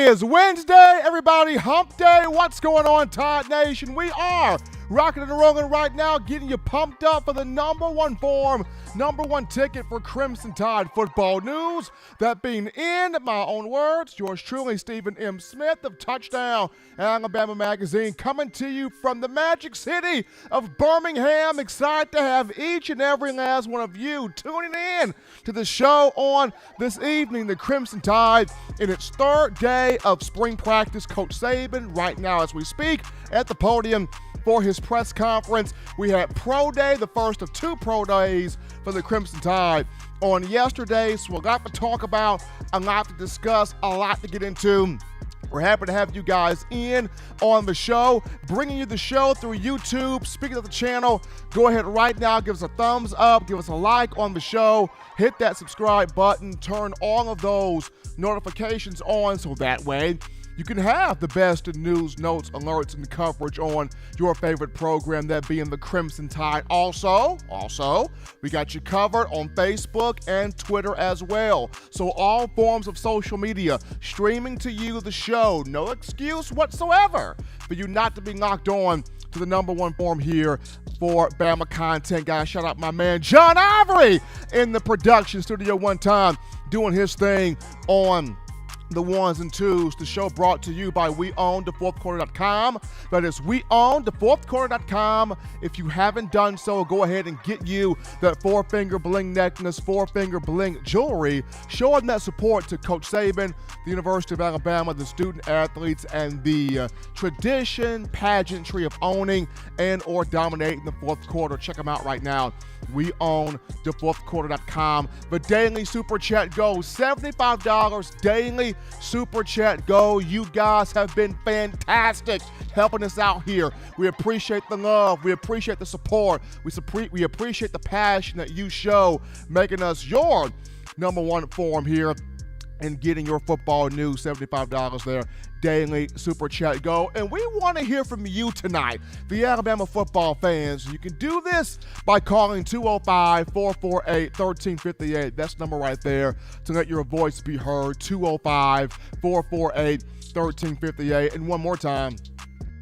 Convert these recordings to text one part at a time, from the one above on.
is Wednesday, everybody. Hump day. What's going on, Tide Nation? We are rocking and rolling right now, getting you pumped up for the number one form, number one ticket for Crimson Tide football news. That being in my own words, yours truly, Stephen M. Smith of Touchdown Alabama Magazine, coming to you from the magic city of Birmingham. Excited to have each and every last one of you tuning in to the show on this evening. The Crimson Tide in its third day of spring practice. Coach Saban right now as we speak at the podium for his press conference. We had Pro Day, the first of two Pro Days for the Crimson Tide on yesterday. So a lot to talk about, a lot to discuss, a lot to get into. We're happy to have you guys in on the show, bringing you the show through YouTube. Speaking of the channel, go ahead right now, give us a thumbs up, give us a like on the show, hit that subscribe button, turn all of those notifications on so that way you can have the best in news, notes, alerts, and coverage on your favorite program, that being the Crimson Tide. Also, we got you covered on Facebook and Twitter as well. So all forms of social media streaming to you the show. No excuse whatsoever for you not to be locked on to the number one form here for Bama content. Guys, shout out my man John Ivory in the production studio one time, doing his thing on the ones and twos. The show brought to you by WeOwnTheFourthQuarter.com. That is WeOwnTheFourthQuarter.com. If you haven't done so, go ahead and get you that four-finger bling necklace, four-finger bling jewelry, showing that support to Coach Saban, the University of Alabama, the student athletes, and the tradition, pageantry of owning and or dominating the fourth quarter. Check them out right now. WeOwnTheFourthQuarter.com. The daily super chat goes $75 daily. Super chat go. You guys have been fantastic helping us out here. We appreciate the love. We appreciate the support. We appreciate the passion that you show, making us your number one forum here and getting your football news. $75 there. Daily super chat go. And we want to hear from you tonight, the Alabama football fans. You can do this by calling 205-448-1358. That's the number right there to let your voice be heard. 205-448-1358. And one more time,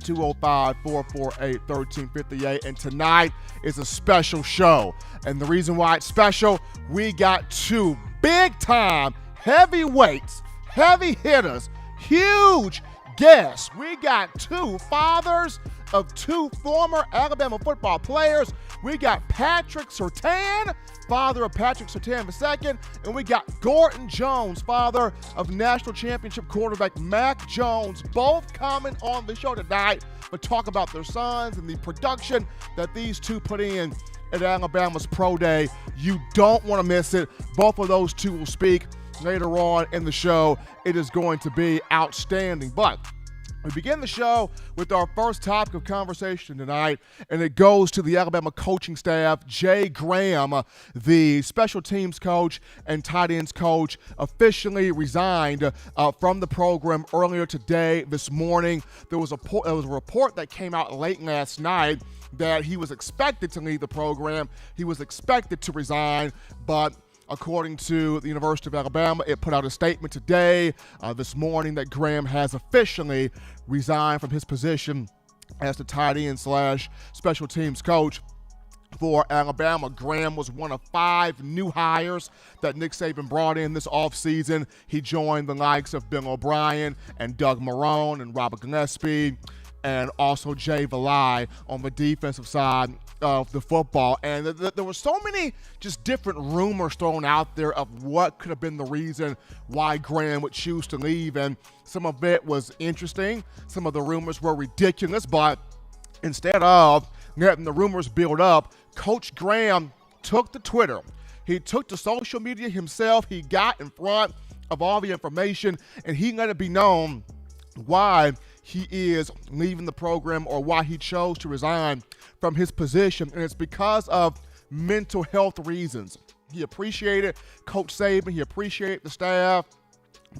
205-448-1358. And tonight is a special show. And the reason why it's special, we got two big-time heavyweights, heavy hitters, huge guests. We got two fathers of two former Alabama football players. We got Patrick Surtain, father of Patrick Surtain II, and we got Gordon Jones, father of national championship quarterback Mac Jones, both coming on the show tonight to talk about their sons and the production that these two put in at Alabama's Pro Day. You don't want to miss it. Both of those two will speak later on in the show. It is going to be outstanding. But we begin the show with our first topic of conversation tonight, and it goes to the Alabama coaching staff. Jay Graham, the special teams coach and tight ends coach, officially resigned from the program earlier today, this morning. There was a report that came out late last night that he was expected to leave the program. He was expected to resign, but according to the University of Alabama, it put out a statement today, this morning, that Graham has officially resigned from his position as the tight end / special teams coach for Alabama. Graham was one of 5 new hires that Nick Saban brought in this offseason. He joined the likes of Bill O'Brien and Doug Marrone and Robert Gillespie, and also Jay Valai on the defensive side of the football. And there were so many just different rumors thrown out there of what could have been the reason why Graham would choose to leave. And some of it was interesting. Some of the rumors were ridiculous. But instead of letting the rumors build up, Coach Graham took to Twitter. He took to social media himself. He got in front of all the information, and he let it be known why he is leaving the program, or why he chose to resign from his position. And it's because of mental health reasons. He appreciated Coach Saban. He appreciated the staff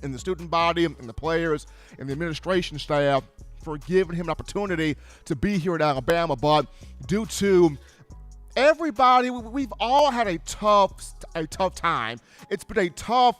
and the student body and the players and the administration staff for giving him an opportunity to be here at Alabama. But due to everybody, we've all had a tough time. It's been a tough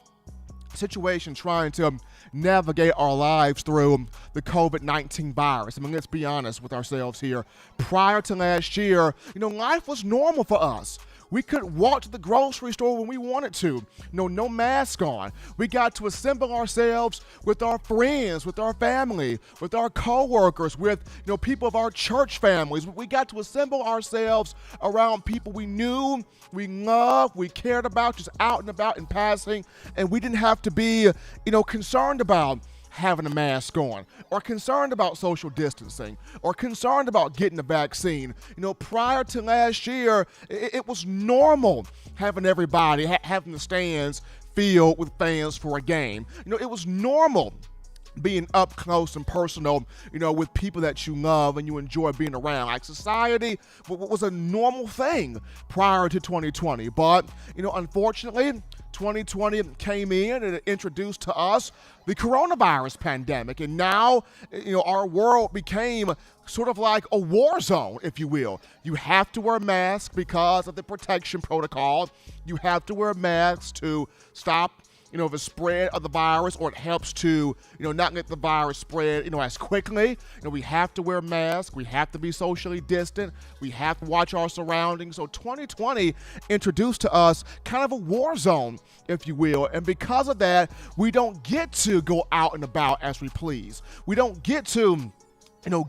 situation trying to navigate our lives through the COVID-19 virus. I mean, let's be honest with ourselves here. Prior to last year, life was normal for us. We could walk to the grocery store when we wanted to. No mask on. We got to assemble ourselves with our friends, with our family, with our coworkers, with people of our church families. We got to assemble ourselves around people we knew, we loved, we cared about, just out and about in passing, and we didn't have to be, concerned about having a mask on, or concerned about social distancing, or concerned about getting the vaccine. Prior to last year, it was normal having everybody, having the stands filled with fans for a game. It was normal being up close and personal, with people that you love and you enjoy being around. Like, society was a normal thing prior to 2020. But, unfortunately, 2020 came in and it introduced to us the coronavirus pandemic. And now, our world became sort of like a war zone, if you will. You have to wear a mask because of the protection protocol. You have to wear a mask to stop the spread of the virus, or it helps to, not let the virus spread, as quickly. We have to wear masks. We have to be socially distant. We have to watch our surroundings. So 2020 introduced to us kind of a war zone, if you will. And because of that, we don't get to go out and about as we please. We don't get to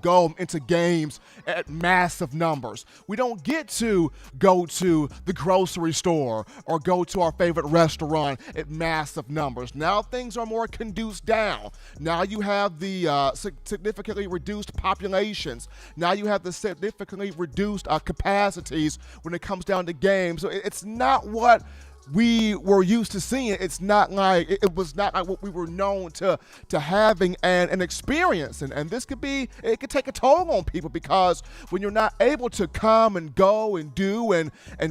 go into games at massive numbers. We don't get to go to the grocery store or go to our favorite restaurant at massive numbers. Now things are more conduced down. Now you have the significantly reduced populations. Now you have the significantly reduced capacities when it comes down to games. So it's not what we were used to seeing. It's not like, it was not like what we were known to having and experiencing. And this could take a toll on people, because when you're not able to come and go and do and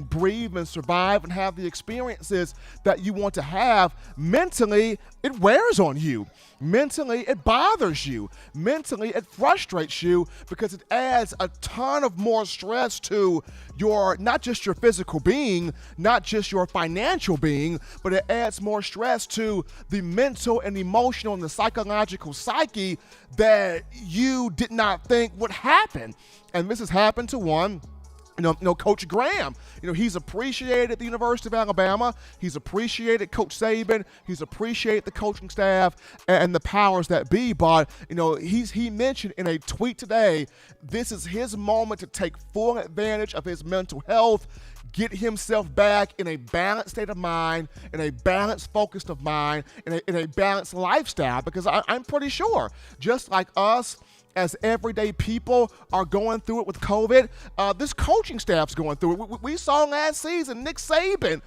breathe and survive and have the experiences that you want to have, mentally, it wears on you. Mentally, it bothers you. Mentally, it frustrates you, because it adds a ton of more stress to not just your physical being, not just your financial being, but it adds more stress to the mental and emotional and the psychological psyche that you did not think would happen. And this has happened to one. Coach Graham, he's appreciated at the University of Alabama. He's appreciated Coach Saban. He's appreciated the coaching staff and the powers that be. But, he mentioned in a tweet today, this is his moment to take full advantage of his mental health, get himself back in a balanced state of mind, in a balanced, focused of mind, in a balanced lifestyle. Because I'm pretty sure, just like us, as everyday people are going through it with COVID, this coaching staff's going through it. We saw last season, Nick Saban,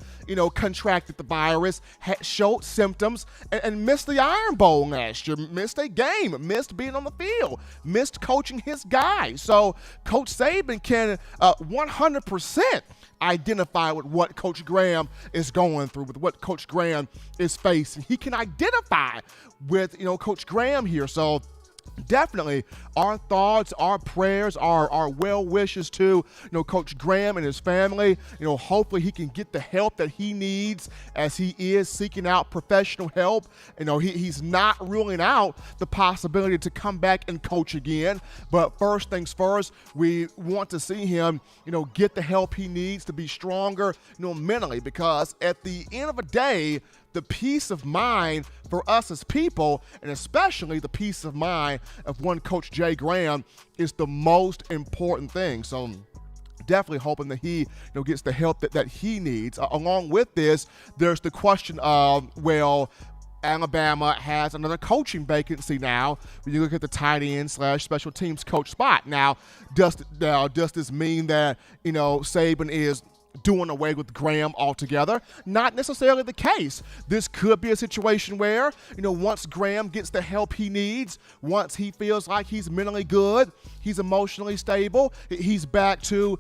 contracted the virus, showed symptoms, and missed the Iron Bowl last year, missed a game, missed being on the field, missed coaching his guys. So Coach Saban can 100% identify with what Coach Graham is going through, with what Coach Graham is facing. He can identify with, Coach Graham here. So definitely our thoughts, our prayers, our well wishes to Coach Graham and his family. Hopefully he can get the help that he needs as he is seeking out professional help. He's not ruling out the possibility to come back and coach again. But first things first, we want to see him get the help he needs to be stronger mentally, because at the end of the day, the peace of mind for us as people, and especially the peace of mind of one Coach Jay Graham, is the most important thing. So definitely hoping that he gets the help that he needs. Along with this, there's the question of, Alabama has another coaching vacancy now when you look at the tight end / special teams coach spot. Now, does this mean that, Saban is doing away with Graham altogether? Not necessarily the case. This could be a situation where, once Graham gets the help he needs, once he feels like he's mentally good, he's emotionally stable, he's back to,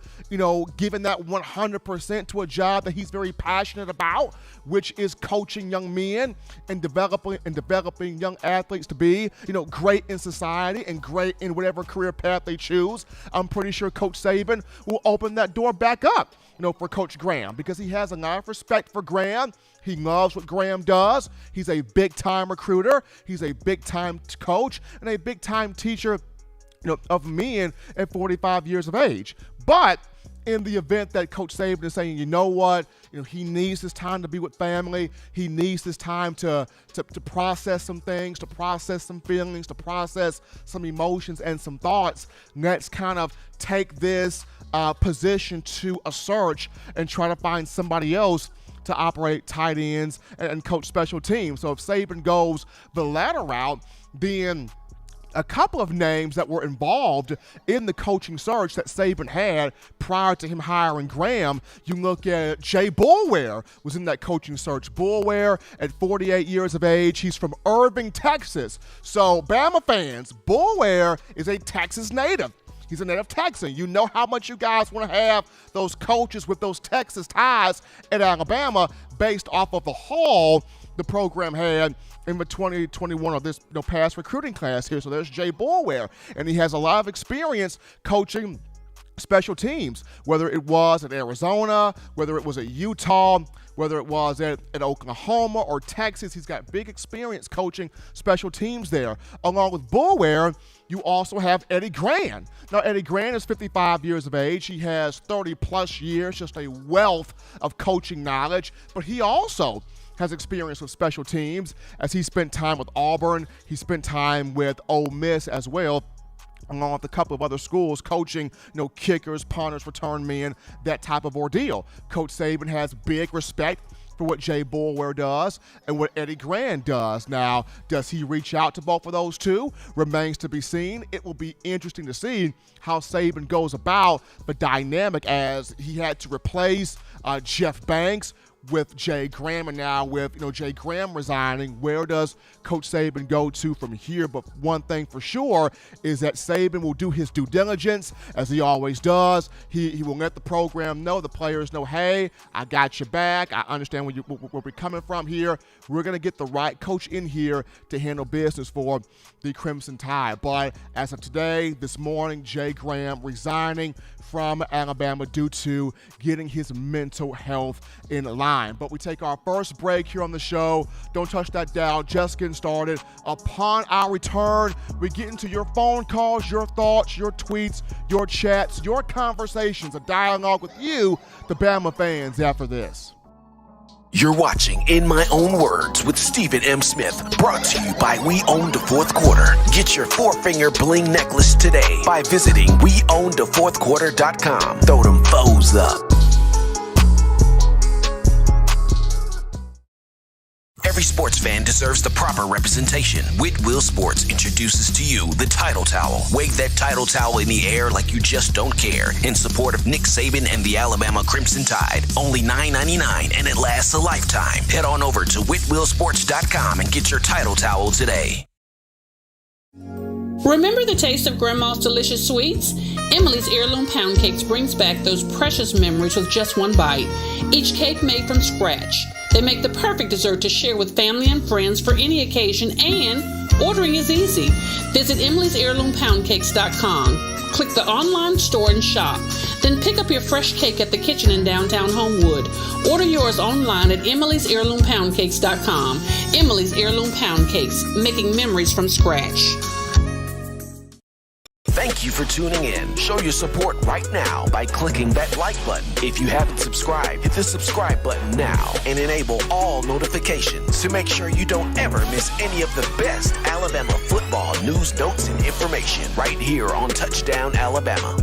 giving that 100% to a job that he's very passionate about, which is coaching young men and developing young athletes to be, great in society and great in whatever career path they choose. I'm pretty sure Coach Saban will open that door back up, for for Coach Graham because he has a lot of respect for Graham. He loves what Graham does. He's a big-time recruiter. He's a big-time coach and a big-time teacher, of men at 45 years of age. But in the event that Coach Saban is saying, you know what, he needs this time to be with family. He needs this time to process some things, to process some feelings, to process some emotions and some thoughts. Let's kind of take this position to a search and try to find somebody else to operate tight ends and coach special teams. So if Saban goes the latter route, then a couple of names that were involved in the coaching search that Saban had prior to him hiring Graham. You look at Jay Boulware was in that coaching search. Boulware at 48 years of age. He's from Irving, Texas. So Bama fans, Boulware is a Texas native. He's a native Texan. You know how much you guys want to have those coaches with those Texas ties at Alabama based off of the haul the program had in the 2021 of this past recruiting class here. So there's Jay Boulware, and he has a lot of experience coaching special teams, whether it was at Arizona, whether it was at Utah, whether it was at Oklahoma or Texas. He's got big experience coaching special teams there. Along with Boulware, you also have Eddie Gran. Now, Eddie Gran is 55 years of age. He has 30-plus years, just a wealth of coaching knowledge. But he also has experience with special teams as he spent time with Auburn. He spent time with Ole Miss as well, along with a couple of other schools coaching, kickers, punters, return men, that type of ordeal. Coach Saban has big respect for what Jay Boulware does and what Eddie Gran does. Now, does he reach out to both of those two? Remains to be seen. It will be interesting to see how Saban goes about the dynamic as he had to replace Jeff Banks with Jay Graham, and now with Jay Graham resigning, where does Coach Saban go to from here? But one thing for sure is that Saban will do his due diligence, as he always does. He will let the program know, the players know, hey, I got your back. I understand where we're coming from here. We're going to get the right coach in here to handle business for the Crimson Tide. But as of today, this morning, Jay Graham resigning from Alabama due to getting his mental health in line. But we take our first break here on the show. Don't touch that dial, just getting started. Upon our return, we get into your phone calls, your thoughts, your tweets, your chats, your conversations, a dialogue with you, the Bama fans, after this. You're watching In My Own Words with Stephen M. Smith, brought to you by We Own the Fourth Quarter. Get your four-finger bling necklace today by visiting weownthefourthquarter.com. Throw them foes up. Every sports fan deserves the proper representation. Whitwell Sports introduces to you the Title Towel. Wave that Title Towel in the air like you just don't care in support of Nick Saban and the Alabama Crimson Tide. Only $9.99 and it lasts a lifetime. Head on over to whitwellsports.com and get your Title Towel today. Remember the taste of Grandma's delicious sweets? Emily's Heirloom Pound Cakes brings back those precious memories with just one bite. Each cake made from scratch. They make the perfect dessert to share with family and friends for any occasion, and ordering is easy. Visit emily'sheirloompoundcakes.com. Click the online store and shop. Then pick up your fresh cake at the kitchen in downtown Homewood. Order yours online at emily'sheirloompoundcakes.com. Emily's Heirloom Pound Cakes, making memories from scratch. Thank you for tuning in. Show your support right now by clicking that like button. If you haven't subscribed, hit the subscribe button now and enable all notifications to make sure you don't ever miss any of the best Alabama football news, notes, and information right here on Touchdown Alabama.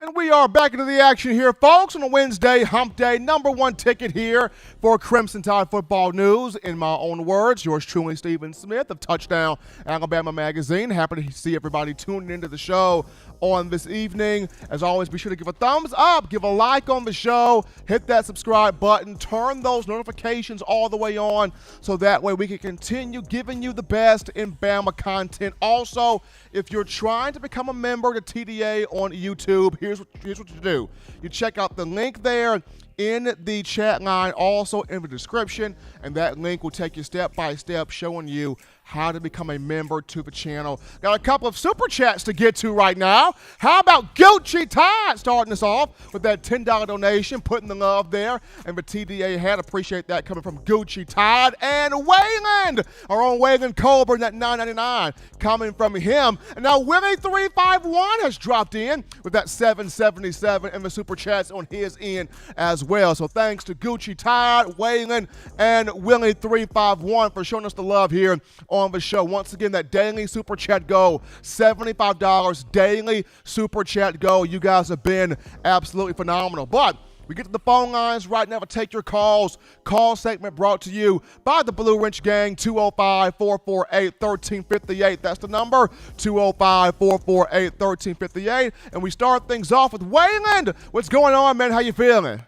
And we are back into the action here, folks, on a Wednesday, hump day, number one ticket here for Crimson Tide football news. In my own words, yours truly, Stephen Smith of Touchdown Alabama Magazine. Happy to see everybody tuning into the show on this evening. As always, be sure to give a thumbs up, give a like on the show, hit that subscribe button, turn those notifications all the way on so that way we can continue giving you the best in Bama content. Also, if you're trying to become a member to TDA on YouTube, here's what you do. You check out the link there in the chat line, also in the description, and that link will take you step by step showing you how to become a member to the channel. Got a couple of super chats to get to right now. How about Gucci Tide starting us off with that $10 donation, putting the love there, and the TDA hat. Appreciate that coming from Gucci Tide. And Wayland, our own Wayland Colburn, that $9.99 coming from him. And now Willie351 has dropped in with that $7.77 in the super chats on his end as well. So thanks to Gucci Tide, Wayland, and Willie351 for showing us the love here on the show. Once again, that daily super chat goal, $75 daily super chat goal. You guys have been absolutely phenomenal. But we get to the phone lines right now to take your calls. Call segment brought to you by the Blue Wrench Gang, 205-448-1358. That's the number, 205-448-1358. And we start things off with Wayland. What's going on, man? How you feeling?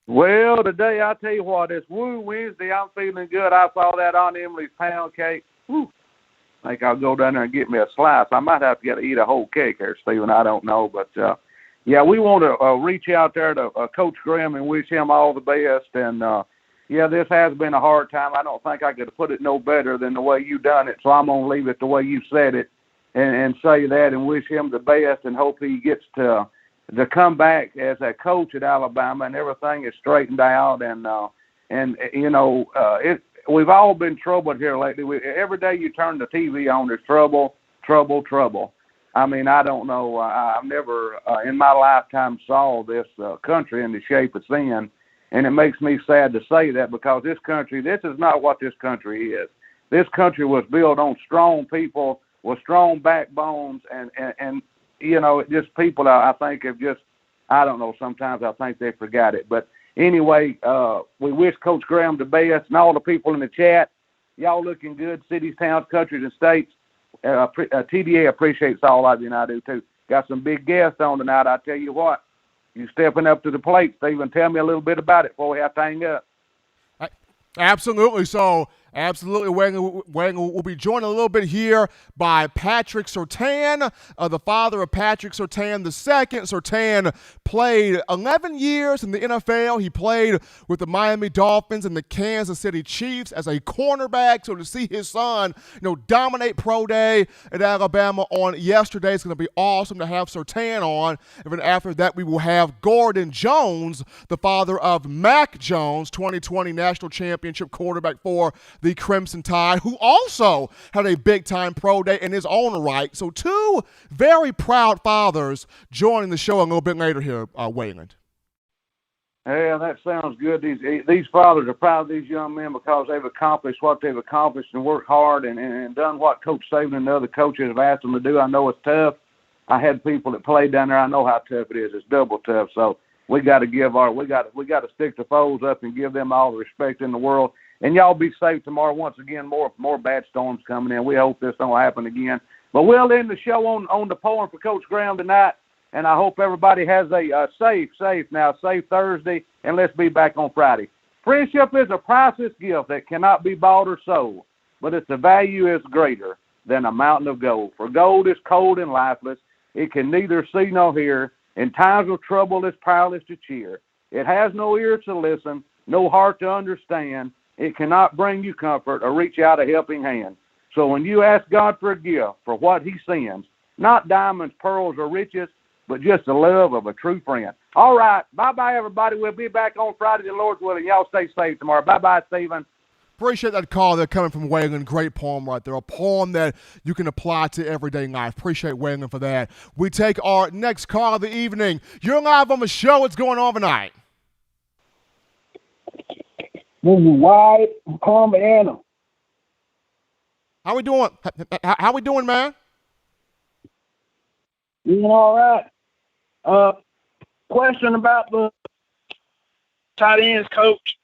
Well, today, I tell you what, it's Woo Wednesday. I'm feeling good. I saw that on Emily's pound cake. Woo. I think I'll go down there and get me a slice. I might have to eat a whole cake there, Stephen. I don't know. But, yeah, we want to reach out there to Coach Graham and wish him all the best. And, yeah, this has been a hard time. I don't think I could have put it no better than the way you done it. So I'm going to leave it the way you said it and say that and wish him the best and hope he gets to come back as a coach at Alabama and everything is straightened out. And you know, we've all been troubled here lately. Every day you turn the TV on, there's trouble, trouble, trouble. I mean, I don't know. I've never in my lifetime saw this country in the shape it's in, and it makes me sad to say that because this is not what this country is. This country was built on strong people with strong backbones and you know, just people I think have just, I don't know, sometimes I think they forgot it. But anyway, we wish Coach Graham the best and all the people in the chat. Y'all looking good, cities, towns, countries, and states. TDA appreciates all of you, and I do too. Got some big guests on tonight. I tell you what, you stepping up to the plate, Stephen. Tell me a little bit about it before we have to hang up. Absolutely. So, absolutely, Wang will be joined a little bit here by Patrick Surtain, the father of Patrick Surtain II. Surtain played 11 years in the NFL. He played with the Miami Dolphins and the Kansas City Chiefs as a cornerback. So to see his son, dominate pro day at Alabama on yesterday is going to be awesome to have Surtain on. And then after that, we will have Gordon Jones, the father of Mac Jones, 2020 national championship quarterback for the Crimson Tide, who also had a big-time pro day in his own right. So two very proud fathers joining the show a little bit later here, Wayland. Yeah, that sounds good. These fathers are proud of these young men because they've accomplished what they've accomplished and worked hard and done what Coach Saban and the other coaches have asked them to do. I know it's tough. I had people that played down there. I know how tough it is. It's double tough. So we got to we got to stick the foes up and give them all the respect in the world. And y'all be safe tomorrow. Once again, more bad storms coming in. We hope this don't happen again. But we'll end the show on the poem for Coach Graham tonight. And I hope everybody has a safe Thursday. And let's be back on Friday. Friendship is a priceless gift that cannot be bought or sold, but its value is greater than a mountain of gold. For gold is cold and lifeless. It can neither see nor hear. In times of trouble, it's powerless to cheer. It has no ear to listen, no heart to understand. It cannot bring you comfort or reach out a helping hand. So when you ask God for a gift for what he sends, not diamonds, pearls, or riches, but just the love of a true friend. All right. Bye-bye, everybody. We'll be back on Friday, the Lord's willing. Y'all stay safe tomorrow. Bye-bye, Stephen. Appreciate that call there coming from Wayland. Great poem right there. A poem that you can apply to everyday life. Appreciate Wayland for that. We take our next call of the evening. You're live on the show. What's going on tonight? This is Wyatt from Columbiana. How we doing? How we doing, man? Doing all right. Question about the tight ends coach.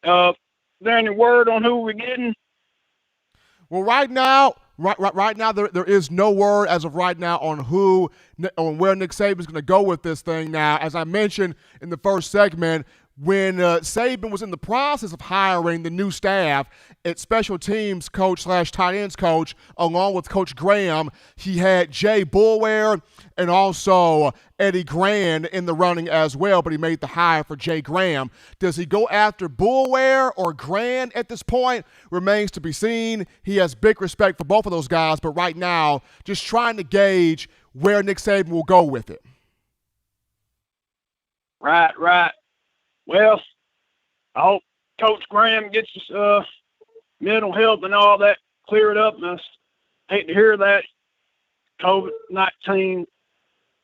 Is there any word on who we're getting? Well, right now, there is no word as of right now on where Nick Saban's going to go with this thing. Now, as I mentioned in the first segment, when Saban was in the process of hiring the new staff at special teams coach / tight ends coach, along with Coach Graham, he had Jay Boulware and also Eddie Grand in the running as well, but he made the hire for Jay Graham. Does he go after Boulware or Grand at this point? Remains to be seen. He has big respect for both of those guys, but right now, just trying to gauge where Nick Saban will go with it. Right. Well, I hope Coach Graham gets his mental health and all that cleared up. And I hate to hear that COVID-19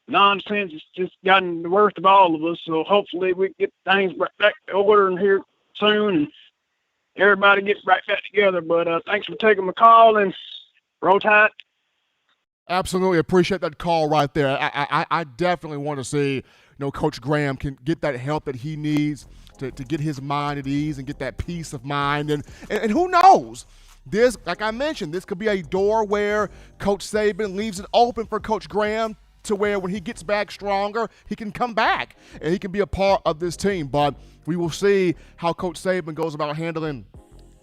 nonsense has just gotten the worst of all of us. So hopefully we get things back to order in here soon and everybody gets right back together. But thanks for taking my call and roll tide. Absolutely appreciate that call right there. I definitely want to see Coach Graham can get that help that he needs to get his mind at ease and get that peace of mind. And who knows? This, like I mentioned, this could be a door where Coach Saban leaves it open for Coach Graham to where when he gets back stronger, he can come back and he can be a part of this team. But we will see how Coach Saban goes about handling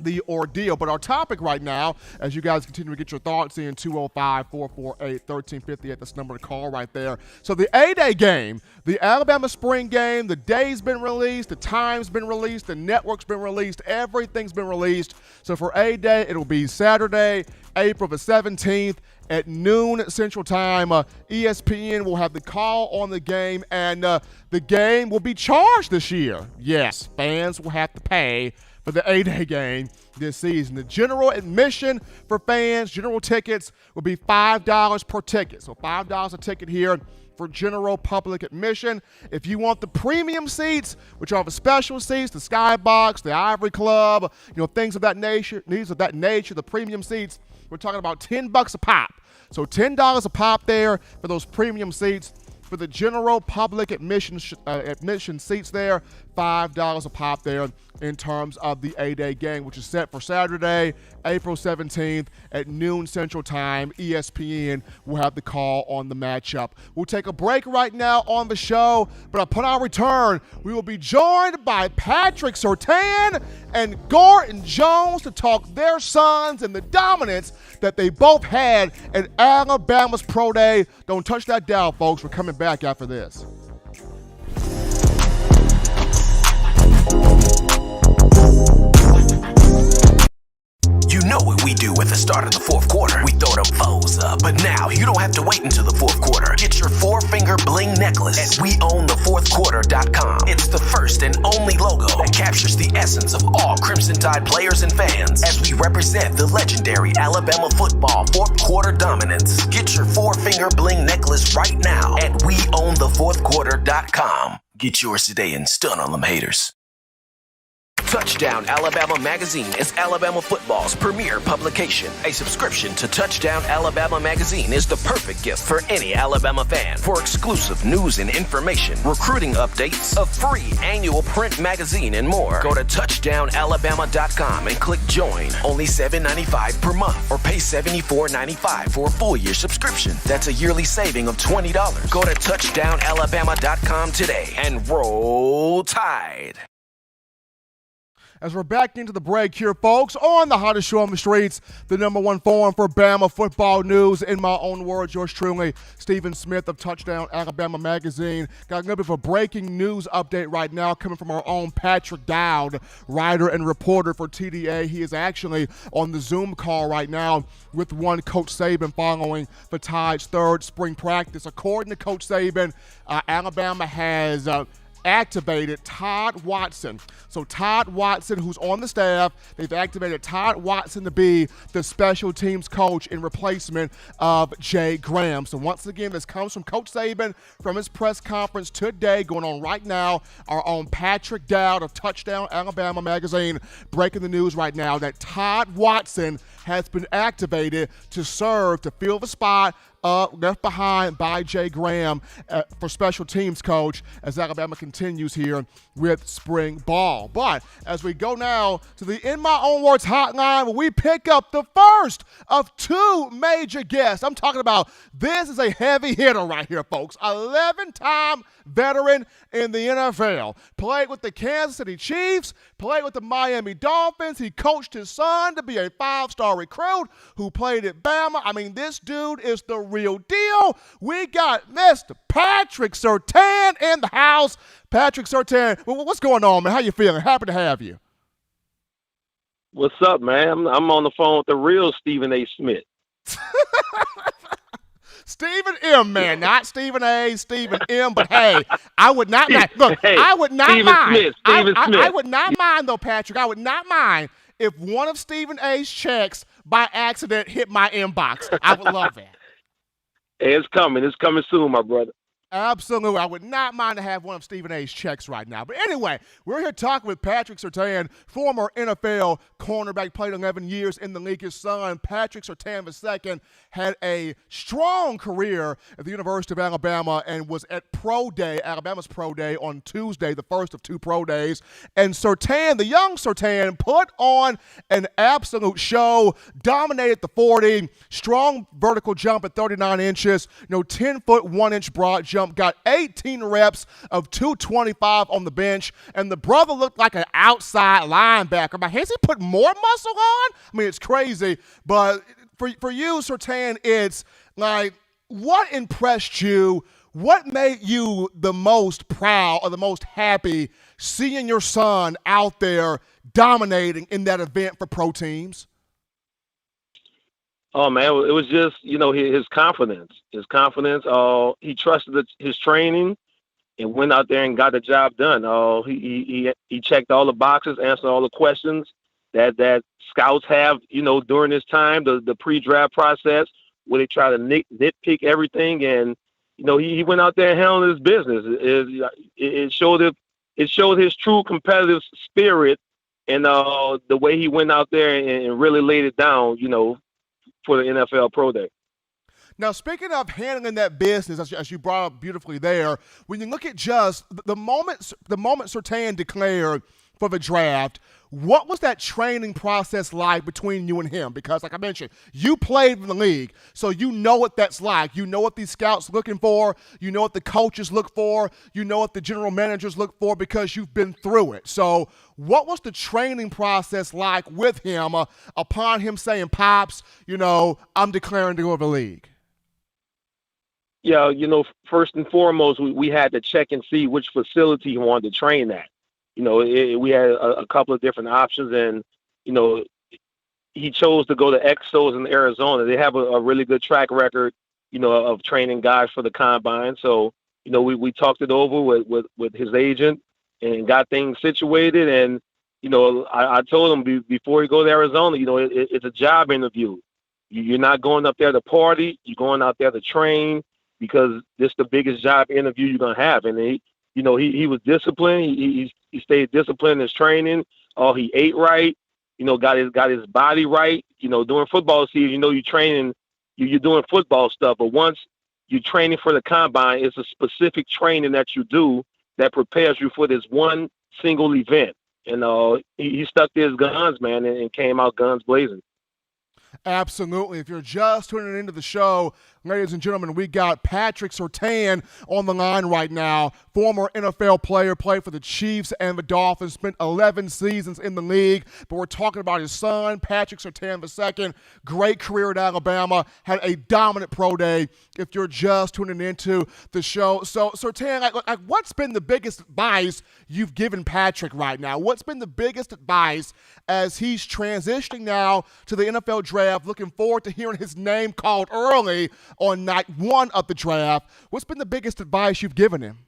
the ordeal. But our topic right now, as you guys continue to get your thoughts in, 205-448-1350 at this number to call right there. So the A-Day game, the Alabama spring game, the day's been released, the time's been released, the network's been released, everything's been released. So for A-Day, it'll be Saturday, April the 17th at noon Central Time. ESPN will have the call on the game, and the game will be charged this year. Yes, fans will have to pay for the A-Day game this season. The general admission for fans, general tickets, will be $5 per ticket. So $5 a ticket here for general public admission. If you want the premium seats, which are the special seats, the Skybox, the Ivory Club, things of that nature, the premium seats, we're talking about $10 a pop. So $10 a pop there for those premium seats. For the general public admission seats there, $5 a pop there in terms of the A-Day game, which is set for Saturday, April 17th at noon Central Time. ESPN will have the call on the matchup. We'll take a break right now on the show, but upon our return, we will be joined by Patrick Surtain and Gordon Jones to talk their sons and the dominance that they both had at Alabama's Pro Day. Don't touch that dial, folks. We're coming back after this. You know what we do at the start of the fourth quarter. We throw them foes up. But now you don't have to wait until the fourth quarter. Get your four-finger bling necklace at weownthefourthquarter.com. It's the first and only logo that captures the essence of all Crimson Tide players and fans as we represent the legendary Alabama football fourth quarter dominance. Get your four-finger bling necklace right now at weownthefourthquarter.com. Get yours today and stun on them haters. Touchdown Alabama Magazine is Alabama football's premier publication. A subscription to Touchdown Alabama Magazine is the perfect gift for any Alabama fan. For exclusive news and information, recruiting updates, a free annual print magazine, and more, go to touchdownalabama.com and click join. Only $7.95 per month, or pay $74.95 for a full year subscription. That's a yearly saving of $20. Go to touchdownalabama.com today and roll Tide. As we're back into the break here, folks, on the hottest show on the streets, the number one forum for Bama football news. In my own words, yours truly, Stephen Smith of Touchdown Alabama Magazine. Got a little bit of a breaking news update right now coming from our own Patrick Dowd, writer and reporter for TDA. He is actually on the Zoom call right now with one Coach Saban following the Tide's third spring practice. According to Coach Saban, Alabama has activated Todd Watson. So Todd Watson, who's on the staff, they've activated Todd Watson to be the special teams coach in replacement of Jay Graham. So once again, this comes from Coach Saban from his press conference today, going on right now. Our own Patrick Dowd of Touchdown Alabama Magazine breaking the news right now that Todd Watson has been activated to serve to fill the spot left behind by Jay Graham for special teams coach as Alabama continues here with spring ball. But as we go now to the In My Own Words hotline, where we pick up the first of two major guests. I'm talking about, this is a heavy hitter right here, folks. 11-time veteran in the NFL. Played with the Kansas City Chiefs, played with the Miami Dolphins. He coached his son to be a 5-star recruit who played at Bama. I mean, this dude is the real deal. We got Mr. Patrick Surtain in the house. Patrick Surtain, what's going on, man? How you feeling? Happy to have you. What's up, man? I'm on the phone with the real Stephen A. Smith. Stephen M, man, not Stephen A, Stephen M, but hey, I would not mind. Look, Hey, I would not Stephen mind. Smith, Stephen Smith. I would not mind, though, Patrick. I would not mind if one of Stephen A's checks by accident hit my inbox. I would love that. Hey, it's coming. It's coming soon, my brother. Absolutely. I would not mind to have one of Stephen A's checks right now. But anyway, we're here talking with Patrick Surtain, former NFL cornerback, played 11 years in the league. His son, Patrick Surtain II, had a strong career at the University of Alabama and was at Pro Day, Alabama's Pro Day, on Tuesday, the first of two Pro Days. And Surtain, the young Surtain, put on an absolute show, dominated the 40, strong vertical jump at 39 inches, 10-foot, 1-inch broad jump. Got 18 reps of 225 on the bench, and the brother looked like an outside linebacker. But has he put more muscle on? I mean, it's crazy. But for you, Surtain, it's like, what impressed you? What made you the most proud or the most happy seeing your son out there dominating in that event for pro teams? Oh, man, it was just, his confidence. His confidence. He trusted his training and went out there and got the job done. He checked all the boxes, answered all the questions that scouts have, during this time, the pre-draft process, where they try to nitpick everything. And, he went out there and handled his business. It showed his true competitive spirit and the way he went out there and really laid it down, for the NFL Pro Day. Now, speaking of handling that business, as you brought up beautifully there, when you look at just the moment Surtain declared for the draft, what was that training process like between you and him? Because, like I mentioned, you played in the league, so you know what that's like. You know what these scouts looking for. You know what the coaches look for. You know what the general managers look for because you've been through it. So what was the training process like with him upon him saying, Pops, I'm declaring to go to the league? Yeah, first and foremost, we had to check and see which facility he wanted to train at. We had a couple of different options, and, he chose to go to Exos in Arizona. They have a really good track record, of training guys for the combine. So, we talked it over with his agent and got things situated. And, I told him before you go to Arizona, it's a job interview. You're not going up there to party. You're going out there to train because this is the biggest job interview you're going to have. And he was disciplined. He stayed disciplined in his training. He ate right. Got his body right. During football season, you're training, you're doing football stuff. But once you're training for the combine, it's a specific training that you do that prepares you for this one single event. And he stuck to his guns, man, and came out guns blazing. Absolutely. If you're just tuning into the show, ladies and gentlemen, we got Patrick Surtain on the line right now. Former NFL player, played for the Chiefs and the Dolphins, spent 11 seasons in the league. But we're talking about his son, Patrick Surtain II. Great career at Alabama, had a dominant pro day if you're just tuning into the show. So, Surtain, like, what's been the biggest advice you've given Patrick right now? What's been the biggest advice as he's transitioning now to the NFL draft? Looking forward to hearing his name called early on night one of the draft. What's been the biggest advice you've given him?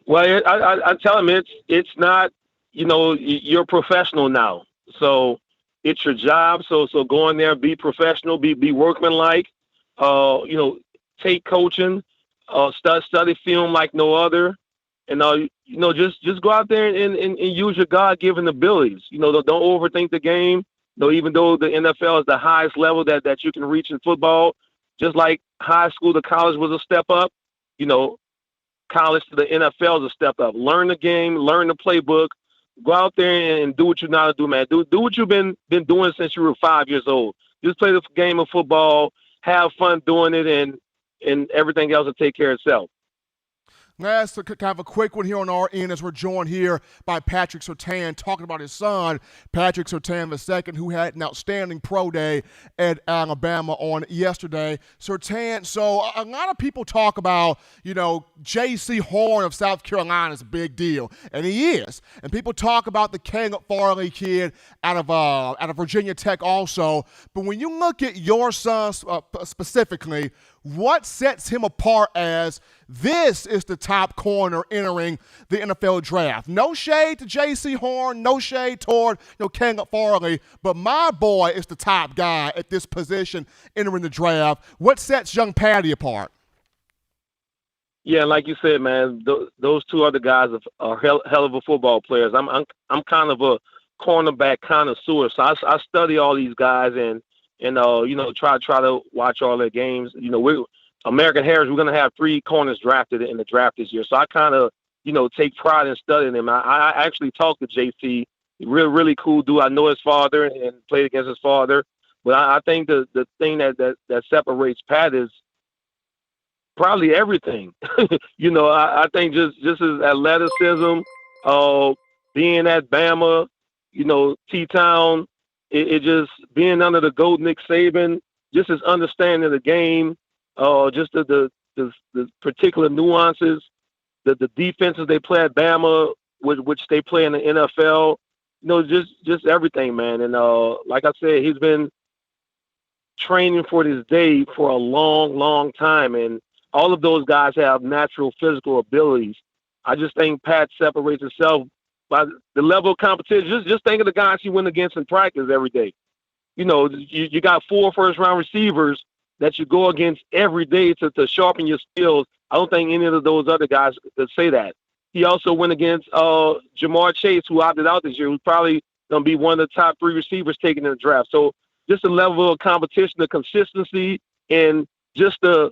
Well, I tell him it's not, you're a professional now. So it's your job. So go in there, be professional, be workmanlike, take coaching, study film like no other. And, just go out there and use your God-given abilities. Don't overthink the game. You know, even though the NFL is the highest level that you can reach in football, just like high school to college was a step up, you know, college to the NFL is a step up. Learn the game, learn the playbook, go out there and do what you know how to do, man. Do what you've been doing since you were 5 years old. Just play the game of football, have fun doing it, and everything else will take care of itself. That's kind of a quick one here on our end as we're joined here by Patrick Surtain talking about his son, Patrick Surtain II, who had an outstanding pro day at Alabama on yesterday. Surtain, so a lot of people talk about, you know, J.C. Horn of South Carolina is a big deal, and he is. And people talk about the Caleb Farley kid out of Virginia Tech also. But when you look at your son specifically, what sets him apart as this is the top corner entering the NFL draft? No shade to J.C. Horn, no shade toward Caleb Farley, but my boy is the top guy at this position entering the draft. What sets young Patty apart? Yeah, like you said, man, those two other guys are hell of a football players. I'm kind of a cornerback connoisseur, so I study all these guys and you know, try to watch all their games. You know, American Heritage, we're going to have 3 corners drafted in the draft this year. So I kind of, you know, take pride in studying him. I actually talked to JC, really cool dude. I know his father and played against his father. But I think the thing that separates Pat is probably everything. You know, I think just his athleticism, being at Bama, you know, T-Town, it just being under the GOAT Nick Saban, just his understanding of the game, just the particular nuances, the defenses they play at Bama, which they play in the NFL, you know, just everything, man. And like I said, he's been training for this day for a long time, and all of those guys have natural physical abilities. I just think Pat separates himself by the level of competition. Just think of the guys he went against in practice every day. You know, you got 4 first-round receivers that you go against every day to sharpen your skills. I don't think any of those other guys could say that. He also went against Jamar Chase, who opted out this year, who's probably going to be one of the top 3 receivers taken in the draft. So just the level of competition, the consistency, and just the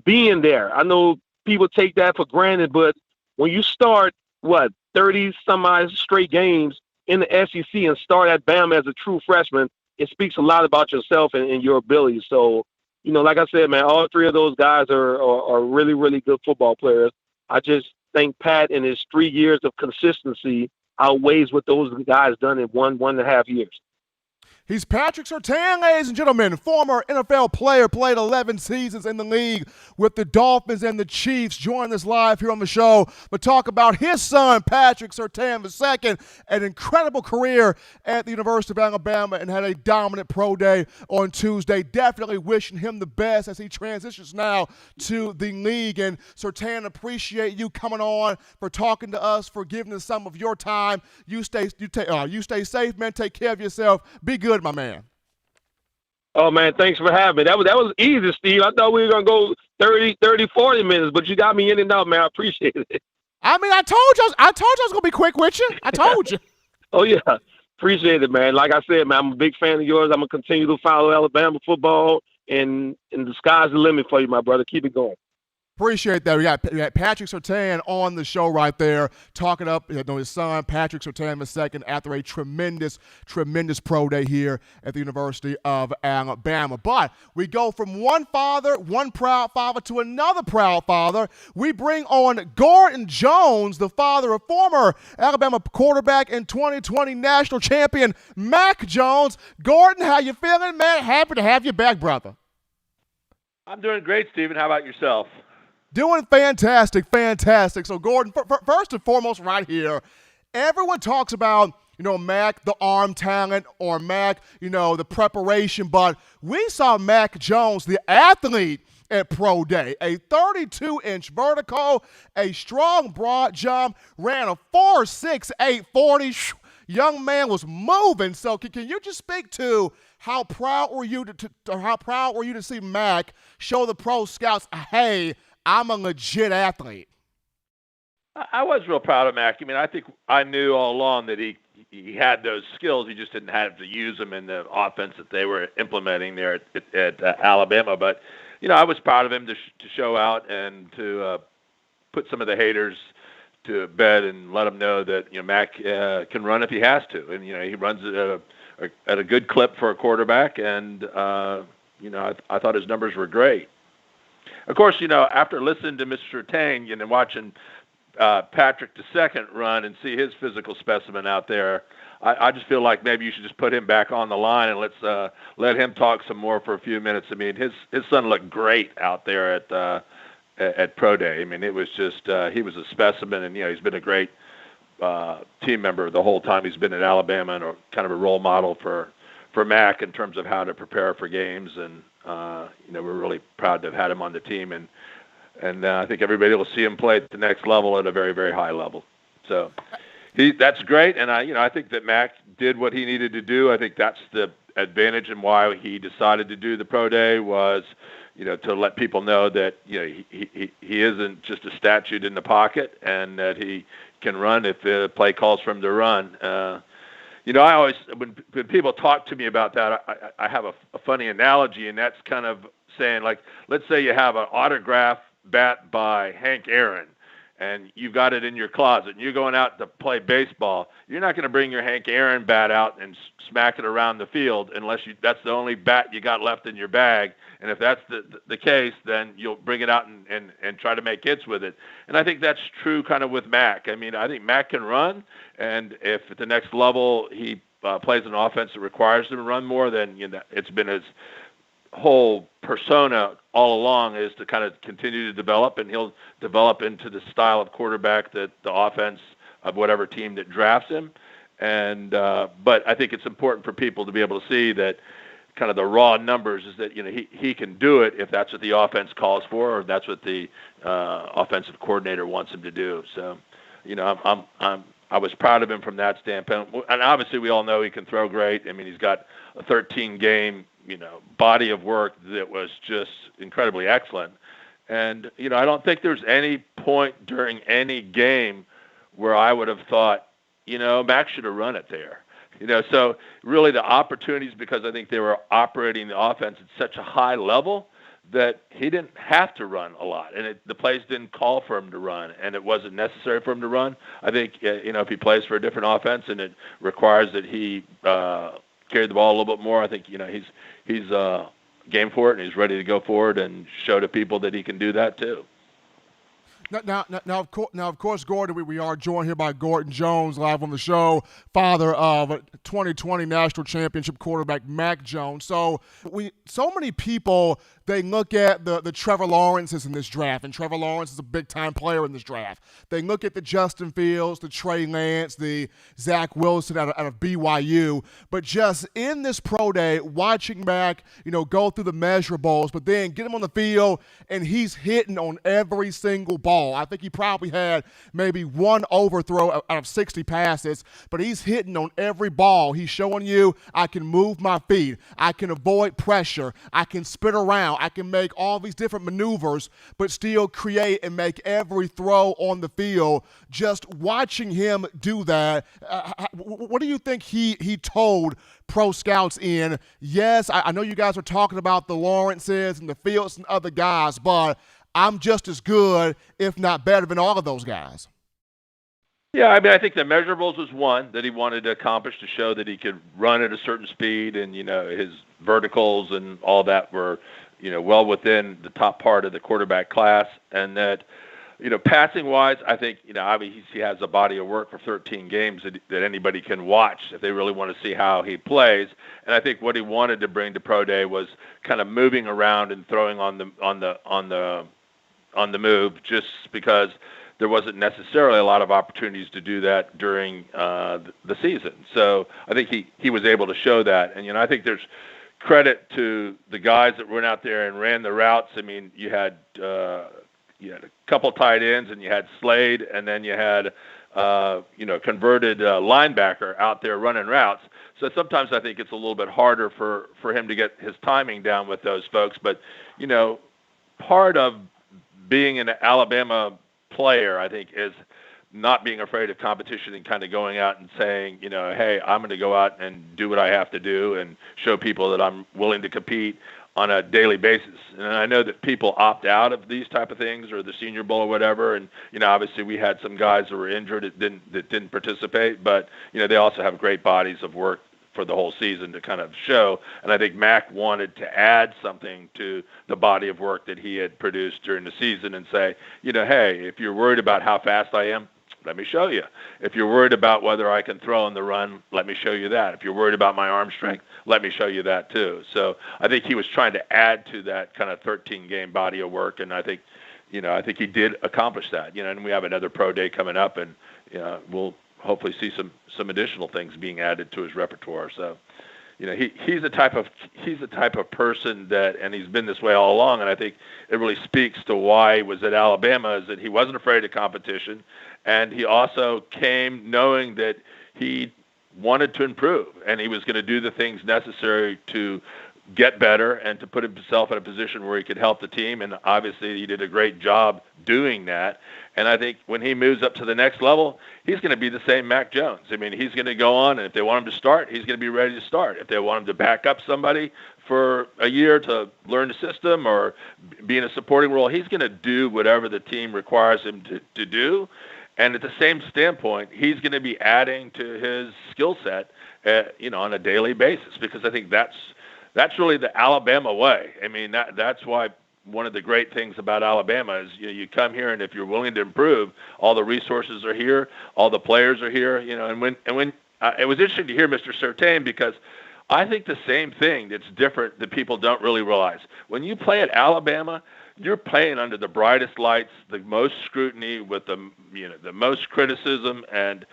being there. I know people take that for granted, but when you start, 30-some-odd straight games in the SEC and start at Bama as a true freshman, it speaks a lot about yourself and your abilities. So, you know, like I said, man, all 3 of those guys are really good football players. I just think Pat in his 3 years of consistency outweighs what those guys done in one and a half years. He's Patrick Surtain, ladies and gentlemen, former NFL player, played 11 seasons in the league with the Dolphins and the Chiefs. Join us live here on the show to talk about his son, Patrick Surtain II, an incredible career at the University of Alabama and had a dominant pro day on Tuesday. Definitely wishing him the best as he transitions now to the league. And Surtain, appreciate you coming on, for talking to us, for giving us some of your time. You stay safe, man. Take care of yourself. Be good, my man. Oh, man, thanks for having me. That was easy, Steve. I thought we were going to go 30, 40 minutes, but you got me in and out, man. I appreciate it. I mean, I told you I was going to be quick with you. I told you. Oh, yeah. Appreciate it, man. Like I said, man, I'm a big fan of yours. I'm going to continue to follow Alabama football, and the sky's the limit for you, my brother. Keep it going. Appreciate that. We got Patrick Surtain on the show right there, talking up his son, Patrick Surtain II, after a tremendous pro day here at the University of Alabama. But we go from one proud father, to another proud father. We bring on Gordon Jones, the father of former Alabama quarterback and 2020 national champion Mac Jones. Gordon, how you feeling, man? Happy to have you back, brother. I'm doing great, Stephen. How about yourself? Doing fantastic. So, Gordon, first and foremost right here, everyone talks about, Mac, the arm talent, or Mac, the preparation, but we saw Mac Jones, the athlete, at pro day. A 32-inch vertical, a strong broad jump, ran a 4.68 40. Young man was moving. So can you just speak to how proud were you to see Mac show the pro scouts, hey, I'm a legit athlete? I was real proud of Mac. I mean, I think I knew all along that he he had those skills. He just didn't have to use them in the offense that they were implementing there at Alabama. But, I was proud of him to show out and to put some of the haters to bed and let them know that, Mac can run if he has to. And, he runs at a good clip for a quarterback. And, I thought his numbers were great. Of course, after listening to Mr. Surtain and watching Patrick II run and see his physical specimen out there, I just feel like maybe you should just put him back on the line and let's let him talk some more for a few minutes. I mean, his son looked great out there at Pro Day. I mean, it was just he was a specimen, and he's been a great team member the whole time he's been at Alabama, and kind of a role model for Mac in terms of how to prepare for games. And we're really proud to have had him on the team, and I think everybody will see him play at the next level at a very, very high level. So that's great, and I think that Mac did what he needed to do. I think that's the advantage and why he decided to do the Pro Day was, to let people know that he isn't just a statue in the pocket, and that he can run if the play calls for him to run. I always, when people talk to me about that, I have a funny analogy, and that's kind of saying, like, let's say you have an autograph bat by Hank Aaron, and you've got it in your closet, and you're going out to play baseball. You're not going to bring your Hank Aaron bat out and smack it around the field unless that's the only bat you got left in your bag. And if that's the case, then you'll bring it out and try to make hits with it. And I think that's true kind of with Mac. I mean, I think Mac can run, and if at the next level he plays an offense that requires him to run more, then it's been his whole persona all along is to kind of continue to develop, and he'll develop into the style of quarterback that the offense of whatever team that drafts him. And but I think it's important for people to be able to see that kind of the raw numbers is that he can do it if that's what the offense calls for, or if that's what the offensive coordinator wants him to do. So I was proud of him from that standpoint, and obviously we all know he can throw great. I mean, he's got a 13-game body of work that was just incredibly excellent. And, I don't think there's any point during any game where I would have thought, Mac should have run it there. So really the opportunities, because I think they were operating the offense at such a high level that he didn't have to run a lot. And the plays didn't call for him to run, and it wasn't necessary for him to run. I think, if he plays for a different offense and it requires that he carry the ball a little bit more, I think, he's game for it, and he's ready to go forward and show to people that he can do that too. Now, of course, Gordon, we are joined here by Gordon Jones, live on the show, father of 2020 national championship quarterback Mac Jones. So many people, they look at the Trevor Lawrences in this draft, and Trevor Lawrence is a big-time player in this draft. They look at the Justin Fields, the Trey Lance, the Zach Wilson out of BYU. But just in this pro day, watching Mac, go through the measurables, but then get him on the field, and he's hitting on every single ball. I think he probably had maybe one overthrow out of 60 passes, but he's hitting on every ball. He's showing you, I can move my feet, I can avoid pressure, I can spin around, I can make all these different maneuvers, but still create and make every throw on the field. Just watching him do that, what do you think he told pro scouts in? Yes, I know you guys are talking about the Lawrences and the Fields and other guys, but I'm just as good, if not better, than all of those guys. Yeah, I mean, I think the measurables was one that he wanted to accomplish to show that he could run at a certain speed, and his verticals and all that were well within the top part of the quarterback class, and that passing wise, I think obviously he has a body of work for 13 games that anybody can watch if they really want to see how he plays. And I think what he wanted to bring to Pro Day was kind of moving around and throwing on the move, just because there wasn't necessarily a lot of opportunities to do that during the season. So I think he was able to show that. And I think there's credit to the guys that went out there and ran the routes. I mean, you had a couple tight ends, and you had Slade, and then you had converted linebacker out there running routes. So sometimes I think it's a little bit harder for him to get his timing down with those folks. But part of being an Alabama player, I think, is not being afraid of competition and kind of going out and saying, hey, I'm going to go out and do what I have to do and show people that I'm willing to compete on a daily basis. And I know that people opt out of these type of things or the Senior Bowl or whatever. And, obviously we had some guys that were injured that didn't participate, but, they also have great bodies of work for the whole season to kind of show. And I think Mac wanted to add something to the body of work that he had produced during the season and say, hey, if you're worried about how fast I am, let me show you. If you're worried about whether I can throw in the run, let me show you that. If you're worried about my arm strength, let me show you that too. So I think he was trying to add to that kind of 13-game body of work, and I think he did accomplish that. And we have another pro day coming up, and we'll hopefully see some additional things being added to his repertoire. So, he's the type of person that, and he's been this way all along. And I think it really speaks to why he was at Alabama, is that he wasn't afraid of competition, and he also came knowing that he wanted to improve, and he was going to do the things necessary to get better and to put himself in a position where he could help the team. And obviously he did a great job doing that. And I think when he moves up to the next level, he's going to be the same Mac Jones. I mean, he's going to go on, and if they want him to start, he's going to be ready to start. If they want him to back up somebody for a year to learn the system or be in a supporting role, he's going to do whatever the team requires him to do. And at the same standpoint, he's going to be adding to his skill set, on a daily basis, because I think that's really the Alabama way. I mean, that's why one of the great things about Alabama is you come here, and if you're willing to improve, all the resources are here, all the players are here. And when it was interesting to hear Mr. Surtain, because I think the same thing that's different that people don't really realize. When you play at Alabama, you're playing under the brightest lights, the most scrutiny, with the most criticism, and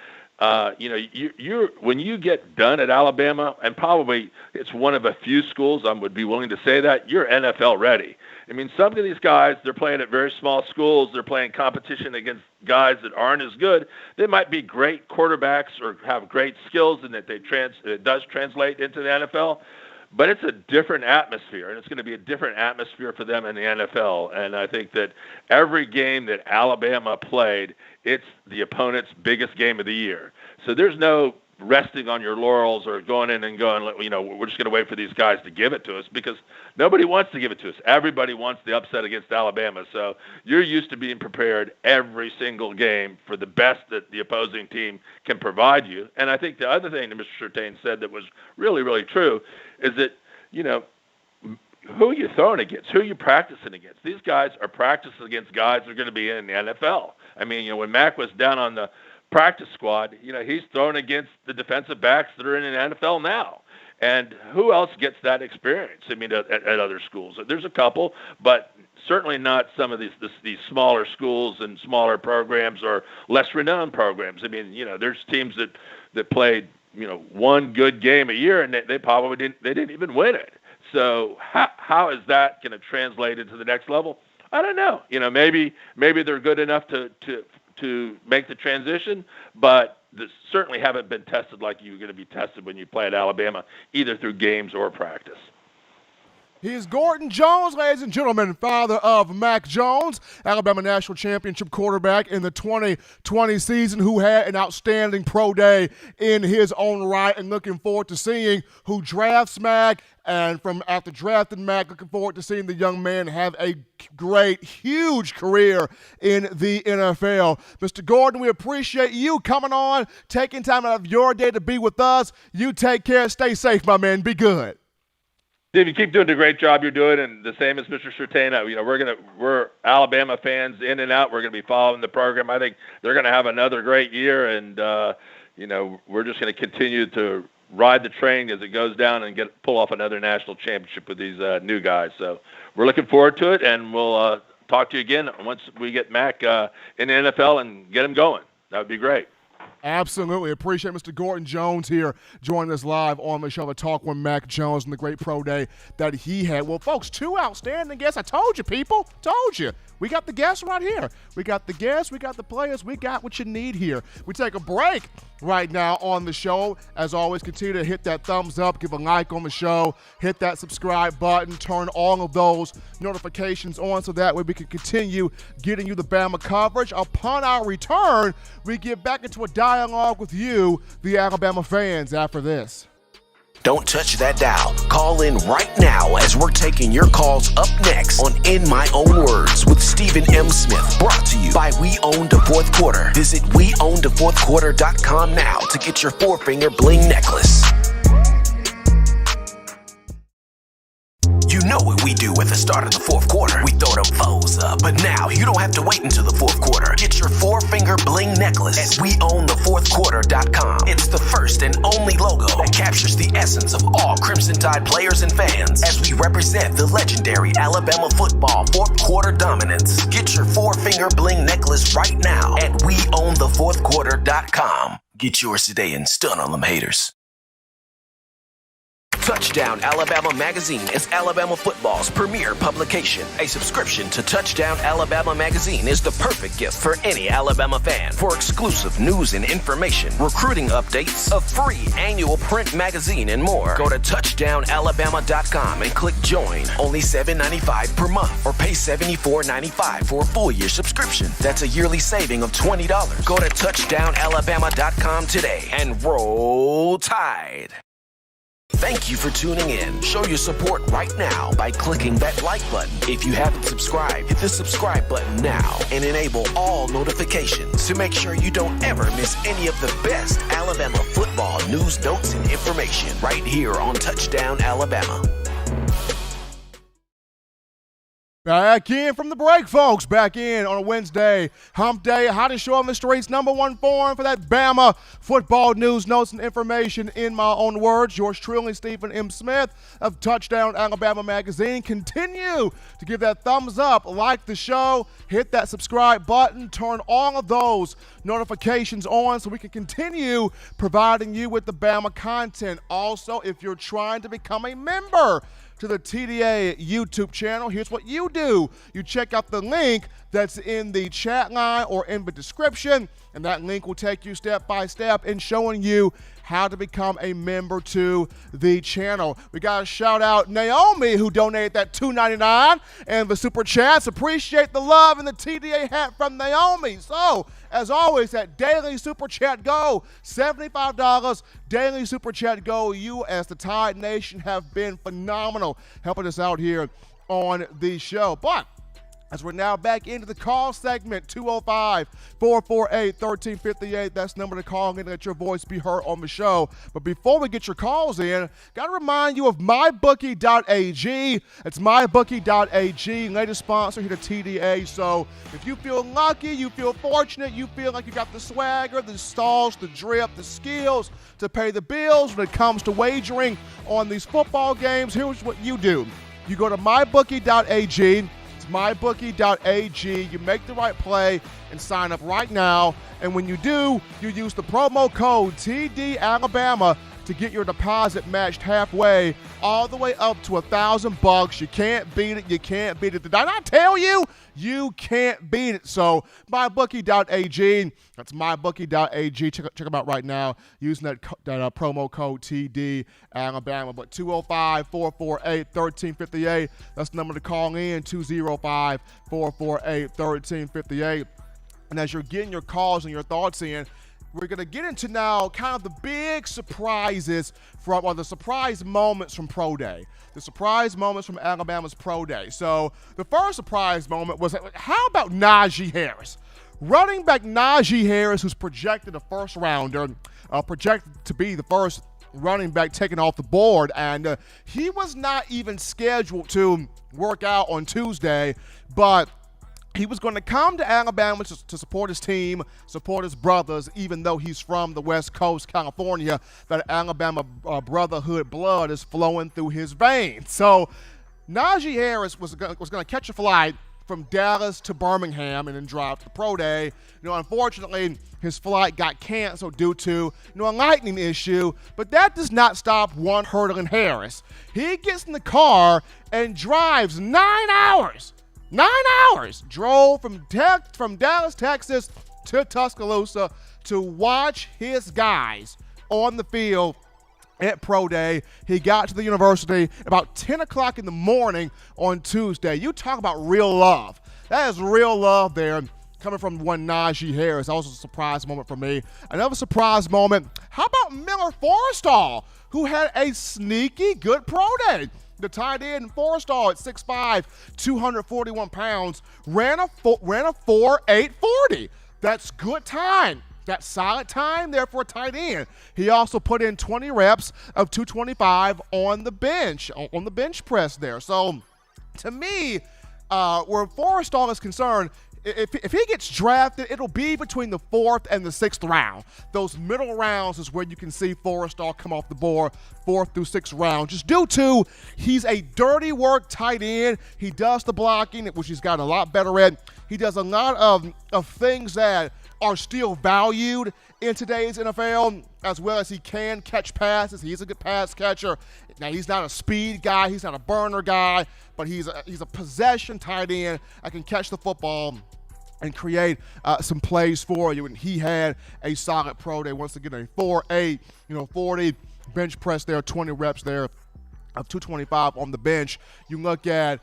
you're when you get done at Alabama, and probably it's one of a few schools I would be willing to say that you're NFL ready. I mean, some of these guys, they're playing at very small schools. They're playing competition against guys that aren't as good. They might be great quarterbacks or have great skills, and that it does translate into the NFL. But it's a different atmosphere, and it's going to be a different atmosphere for them in the NFL. And I think that every game that Alabama played, it's the opponent's biggest game of the year. So there's no resting on your laurels or going in and going, we're just going to wait for these guys to give it to us, because nobody wants to give it to us. Everybody wants the upset against Alabama. So you're used to being prepared every single game for the best that the opposing team can provide you. And I think the other thing that Mr. Surtain said that was really, really true is that, who you're throwing against, who you're practicing against. These guys are practicing against guys that are going to be in the NFL. I mean, when Mac was down on the practice squad, he's thrown against the defensive backs that are in the NFL now. And who else gets that experience? I mean, at other schools, there's a couple, but certainly not some of these smaller schools and smaller programs or less renowned programs. I mean, there's teams that played, one good game a year, and they probably didn't even win it. So how is that going to translate into the next level? I don't know. Maybe they're good enough to make the transition, but they certainly haven't been tested like you're going to be tested when you play at Alabama, either through games or practice. He's Gordon Jones, ladies and gentlemen, father of Mac Jones, Alabama National Championship quarterback in the 2020 season, who had an outstanding pro day in his own right, and looking forward to seeing who drafts Mac. And from after drafting Mac, looking forward to seeing the young man have a great, huge career in the NFL. Mr. Gordon, we appreciate you coming on, taking time out of your day to be with us. You take care. Stay safe, my man. Be good. Steve, you keep doing the great job you're doing, and the same as Mr. Surtain. We're Alabama fans in and out. We're gonna be following the program. I think they're gonna have another great year, and we're just gonna continue to ride the train as it goes down and pull off another national championship with these new guys. So we're looking forward to it, and we'll talk to you again once we get Mac in the NFL and get him going. That would be great. Absolutely. Appreciate Mr. Gordon Jones here joining us live on the show to talk with Mac Jones and the great pro day that he had. Well, folks, two outstanding guests. I told you, people. Told you. We got the guests right here. We got the guests. We got the players. We got what you need here. We take a break right now on the show. As always, continue to hit that thumbs up, give a like on the show, hit that subscribe button, turn all of those notifications on so that way we can continue getting you the Bama coverage. Upon our return, we get back into a dialogue with you, the Alabama fans, after this. Don't touch that dial. Call in right now as we're taking your calls up next on In My Own Words with Stephen M. Smith. Brought to you by We Own the Fourth Quarter. Visit weownthefourthquarter.com now to get your four-finger bling necklace. You know what we do at the start of the fourth quarter. We throw them foes up. But now you don't have to wait until the fourth quarter. Get your four-finger bling necklace at weownthefourthquarter.com. It's the first and only logo that captures the essence of all Crimson Tide players and fans as we represent the legendary Alabama football fourth quarter dominance. Get your four-finger bling necklace right now at weownthefourthquarter.com. Get yours today and stun on them haters. Touchdown Alabama Magazine is Alabama football's premier publication. A subscription to Touchdown Alabama Magazine is the perfect gift for any Alabama fan. For exclusive news and information, recruiting updates, a free annual print magazine, and more, go to touchdownalabama.com and click join. Only $7.95 per month or pay $74.95 for a full year subscription. That's a yearly saving of $20. Go to touchdownalabama.com today and roll Tide. Thank you for tuning in. Show your support right now by clicking that like button. If you haven't subscribed, hit the subscribe button now and enable all notifications to make sure you don't ever miss any of the best Alabama football news, notes, and information right here on Touchdown Alabama. Back in from the break, folks. Back in on a Wednesday. Hump Day, hottest show on the streets. Number one forum for that Bama football news, notes, and information. In my own words, yours truly, Stephen M. Smith of Touchdown Alabama Magazine. Continue to give that thumbs up, like the show, hit that subscribe button, turn all of those notifications on so we can continue providing you with the Bama content. Also, if you're trying to become a member to the TDA YouTube channel, here's what you do. You check out the link that's in the chat line or in the description, and that link will take you step by step in showing you how to become a member to the channel. We got to shout out Naomi, who donated that $2.99 and the super chats. Appreciate the love and the TDA hat from Naomi. So, as always, that daily super chat go, $75 daily super chat go. You, as the Tide Nation, have been phenomenal helping us out here on the show. But as we're now back into the call segment, 205-448-1358. That's the number to call in and let your voice be heard on the show. But before we get your calls in, got to remind you of mybookie.ag. It's mybookie.ag, latest sponsor here to TDA. So if you feel lucky, you feel fortunate, you feel like you got the swagger, the stalls, the drip, the skills to pay the bills when it comes to wagering on these football games, here's what you do. You go to mybookie.ag. mybookie.ag. You make the right play and sign up right now. And when you do, you use the promo code TDAlabama to get your deposit matched halfway, all the way up to $1,000. You can't beat it. You can't beat it. Did I not tell you? You can't beat it. So mybookie.ag. That's mybookie.ag. Check them out right now using that promo code TDAlabama. But 205-448-1358. That's the number to call in, 205-448-1358. And as you're getting your calls and your thoughts in, we're going to get into now kind of the big surprises from, or the surprise moments from Pro Day. The surprise moments from Alabama's Pro Day. So the first surprise moment was, how about Najee Harris? Running back Najee Harris, who's projected a first rounder, projected to be the first running back taken off the board, and he was not even scheduled to work out on Tuesday, but he was going to come to Alabama to support his team, support his brothers, even though he's from the West Coast, California. That Alabama brotherhood blood is flowing through his veins. So Najee Harris was going to catch a flight from Dallas to Birmingham and then drive to the pro day. Unfortunately, his flight got canceled due to a lightning issue, but that does not stop one hurdling Harris. He gets in the car and drives 9 hours. 9 hours. Drove from Dallas, Texas to Tuscaloosa to watch his guys on the field at Pro Day. He got to the university about 10 o'clock in the morning on Tuesday. You talk about real love. That is real love there coming from one Najee Harris. That was a surprise moment for me. Another surprise moment, how about Miller Forrestall, who had a sneaky good Pro Day? The tight end Forrestall at 6'5", 241 pounds, ran a 4.840. That's good time. That's solid time there for a tight end. He also put in 20 reps of 225 on the bench press there. So, to me, where Forrestall is concerned, if he gets drafted, it'll be between the 4th and the 6th round. Those middle rounds is where you can see Forrestall come off the board, 4th through 6th round. Just due to he's a dirty work tight end. He does the blocking, which he's gotten a lot better at. He does a lot of things that are still valued in today's NFL, as well as he can catch passes. He's a good pass catcher. Now, he's not a speed guy. He's not a burner guy, but he's a possession tight end that can catch the football and create some plays for you. And he had a solid Pro Day. Once again, a 4.8, 40 bench press there, 20 reps there of 225 on the bench. You look at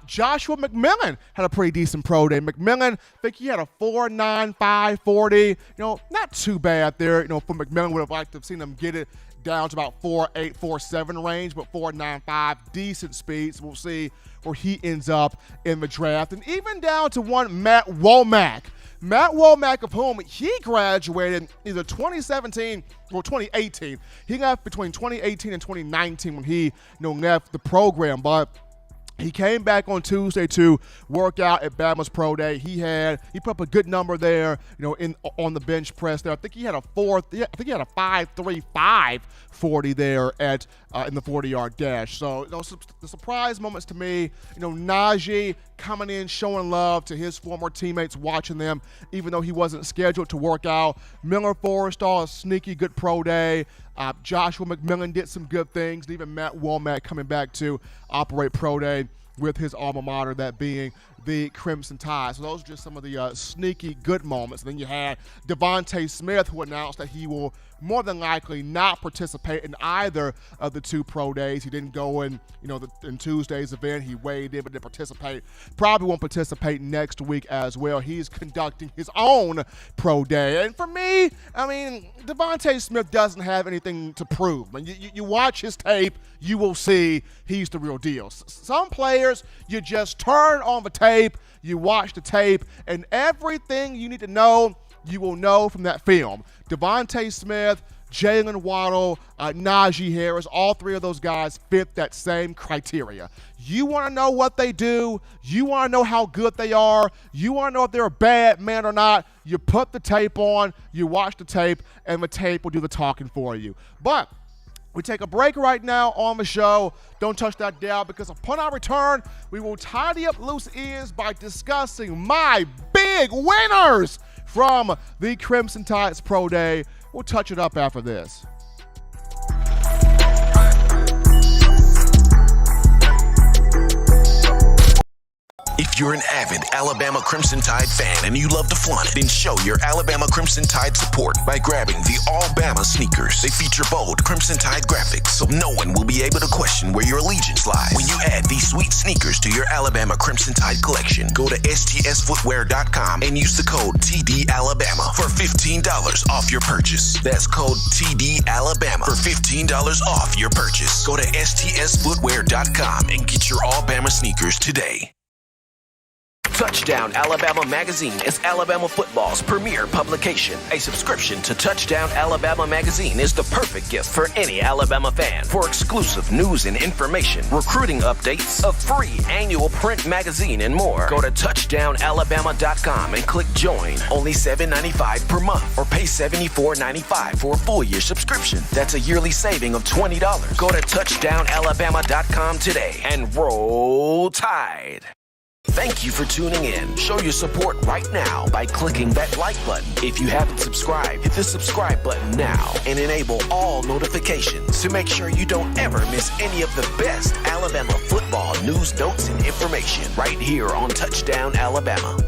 Joshua McMillan had a pretty decent Pro Day. McMillan, I think he had a 4.95 40. Not too bad there. For McMillan, would have liked to have seen him get it down to about 4.8, 4.7 range, but 4.95, decent speeds. We'll see where he ends up in the draft. And even down to one Matt Womack. Matt Womack, of whom he graduated either 2017 or 2018. He left between 2018 and 2019 when he left the program. But he came back on Tuesday to work out at Bama's Pro Day. He put up a good number there, on the bench press there. I think he had a 5.35 40 there at in the 40-yard dash. So the surprise moments to me, Najee coming in, showing love to his former teammates, watching them, even though he wasn't scheduled to work out. Miller Forrestall, a sneaky good Pro Day. Joshua McMillan did some good things, and even Matt Womack coming back to operate Pro Day with his alma mater, that being the Crimson Tide. So those are just some of the sneaky good moments. And then you had Devontae Smith, who announced that he will more than likely not participate in either of the two Pro Days. He didn't go in, in Tuesday's event. He weighed in but didn't participate. Probably won't participate next week as well. He's conducting his own Pro Day. And for me, Devontae Smith doesn't have anything to prove. You watch his tape, you will see he's the real deal. Some players, you just turn on the tape, you watch the tape, and everything you need to know, you will know from that film. Devontae Smith, Jalen Waddle, Najee Harris, all three of those guys fit that same criteria. You want to know what they do. You want to know how good they are. You want to know if they're a bad man or not. You put the tape on, you watch the tape, and the tape will do the talking for you. But we take a break right now on the show. Don't touch that dial, because upon our return, we will tidy up loose ends by discussing my big winners from the Crimson Tide's Pro Day. We'll touch it up after this. If you're an avid Alabama Crimson Tide fan and you love to flaunt it, then show your Alabama Crimson Tide support by grabbing the All-Bama sneakers. They feature bold Crimson Tide graphics, so no one will be able to question where your allegiance lies. When you add these sweet sneakers to your Alabama Crimson Tide collection, go to stsfootwear.com and use the code TDAlabama for $15 off your purchase. That's code TDAlabama for $15 off your purchase. Go to stsfootwear.com and get your All-Bama sneakers today. Touchdown Alabama Magazine is Alabama football's premier publication. A subscription to Touchdown Alabama Magazine is the perfect gift for any Alabama fan. For exclusive news and information, recruiting updates, a free annual print magazine, and more, go to touchdownalabama.com and click join. Only $7.95 per month, or pay $74.95 for a full year subscription. That's a yearly saving of $20. Go to touchdownalabama.com today and roll Tide. Thank you for tuning in. Show your support right now by clicking that like button. If you haven't subscribed, hit the subscribe button now and enable all notifications to make sure you don't ever miss any of the best Alabama football news, notes, and information right here on Touchdown Alabama.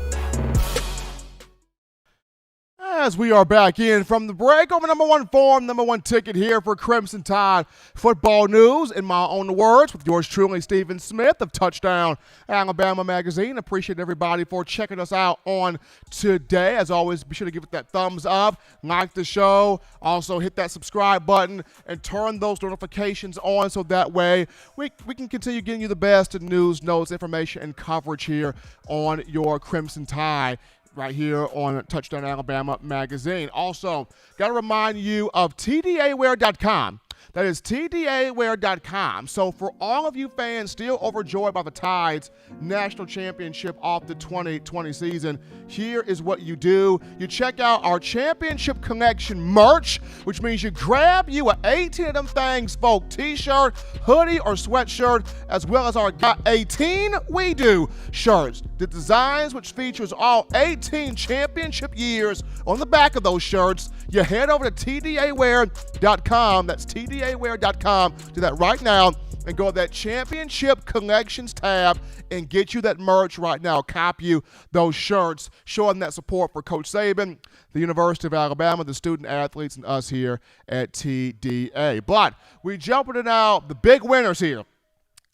As we are back in from the break, over number one form, number one ticket here for Crimson Tide football news. In my own words, with yours truly, Stephen Smith of Touchdown Alabama Magazine. Appreciate everybody for checking us out on today. As always, be sure to give it that thumbs up, like the show, also hit that subscribe button, and turn those notifications on so that way we can continue getting you the best news, notes, information, and coverage here on your Crimson Tide, right here on Touchdown Alabama Magazine. Also, got to remind you of TDAwear.com. That is TDAwear.com. So for all of you fans still overjoyed by the Tide's national championship off the 2020 season, here is what you do. You check out our championship collection merch, which means you grab you an 18 of them things, folk, t-shirt, hoodie, or sweatshirt, as well as our Got 18 We Do shirts. The designs, which features all 18 championship years on the back of those shirts. You head over to TDAwear.com. That's TDAwear.com. Do that right now and go to that championship collections tab and get you that merch right now. Copy you those shirts showing that support for Coach Saban, the University of Alabama, the student athletes, and us here at TDA. But we jump into now the big winners here.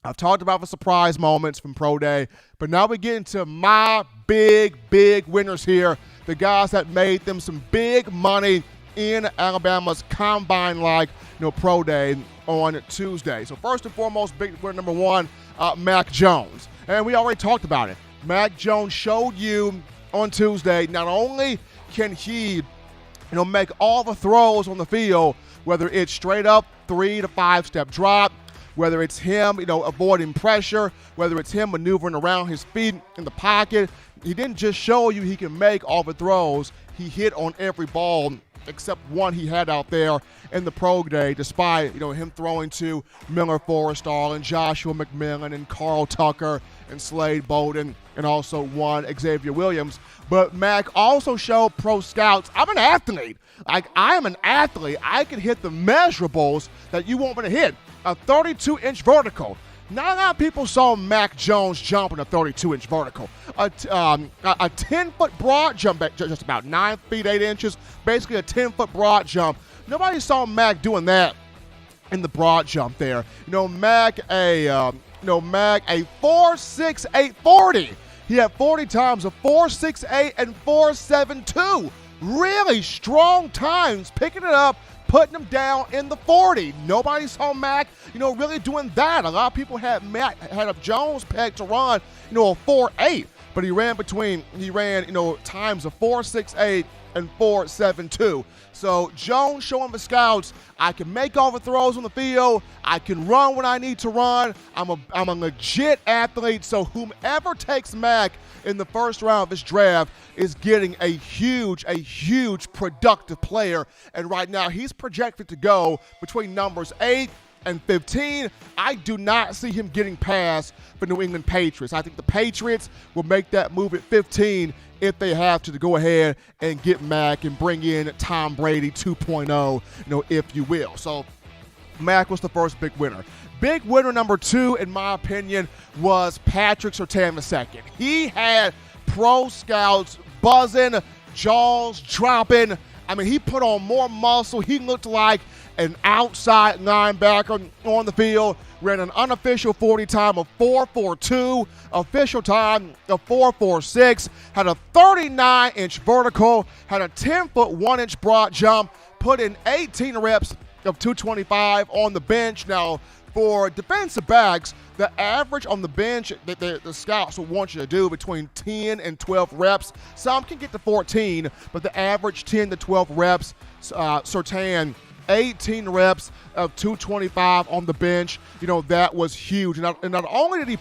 I've talked about the surprise moments from Pro Day, but now we get into my big winners here. The guys that made them some big money in Alabama's combine-like, Pro Day on Tuesday. So first and foremost, big winner number one, Mac Jones. And we already talked about it. Mac Jones showed you on Tuesday, not only can he, make all the throws on the field, whether it's straight up 3 to 5 step drop, whether it's him, avoiding pressure, whether it's him maneuvering around his feet in the pocket. He didn't just show you he can make all the throws. He hit on every ball except one he had out there in the Pro Day, despite, him throwing to Miller Forrestall and Joshua McMillan and Carl Tucker and Slade Bolden and also one Xavier Williams. But Mac also showed pro scouts, I'm an athlete. I am an athlete. I can hit the measurables that you want me to hit. A 32-inch vertical. Not a lot of people saw Mac Jones jumping a 32-inch vertical. A 10-foot broad jump, just about 9 feet 8 inches, basically a 10-foot broad jump. Nobody saw Mac doing that in the broad jump there. Mac a 4.68 40. He had 40 times, a 4.68 and 4.72. Really strong times, picking it up, putting them down in the 40. Nobody saw Mac, really doing that. A lot of people had Mac, had a Jones pegged to run, a 4.8, but he ran times of 4.68 and 4.72. So Jones showing the scouts, I can make all the throws on the field. I can run when I need to run. I'm a legit athlete. So whomever takes Mac in the first round of this draft is getting a huge productive player. And right now he's projected to go between numbers 8 and 15. I do not see him getting past the New England Patriots. I think the Patriots will make that move at 15 if they have to go ahead and get Mac and bring in Tom Brady 2.0, if you will. So Mac was the first big winner. Big winner number two, in my opinion, was Patrick Surtain II. He had pro scouts buzzing, jaws dropping. I mean, he put on more muscle. He looked like an outside linebacker on the field. Ran an unofficial 40 time of 4.42, official time of 4.46, had a 39-inch vertical, had a 10-foot 1-inch broad jump, put in 18 reps of 225 on the bench. Now, for defensive backs, the average on the bench that the scouts will want you to do between 10 and 12 reps. Some can get to 14, but the average 10 to 12 reps. Surtain, 18 reps of 225 on the bench. That was huge. And not only did he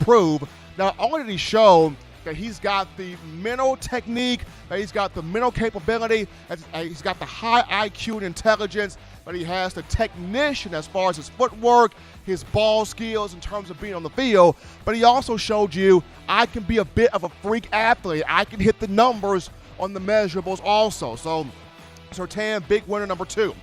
show that he's got the mental technique, that he's got the mental capability, that he's got the high IQ and intelligence, but he has the technician as far as his footwork, his ball skills in terms of being on the field. But he also showed you, I can be a bit of a freak athlete. I can hit the numbers on the measurables also. So Surtain, big winner number 2.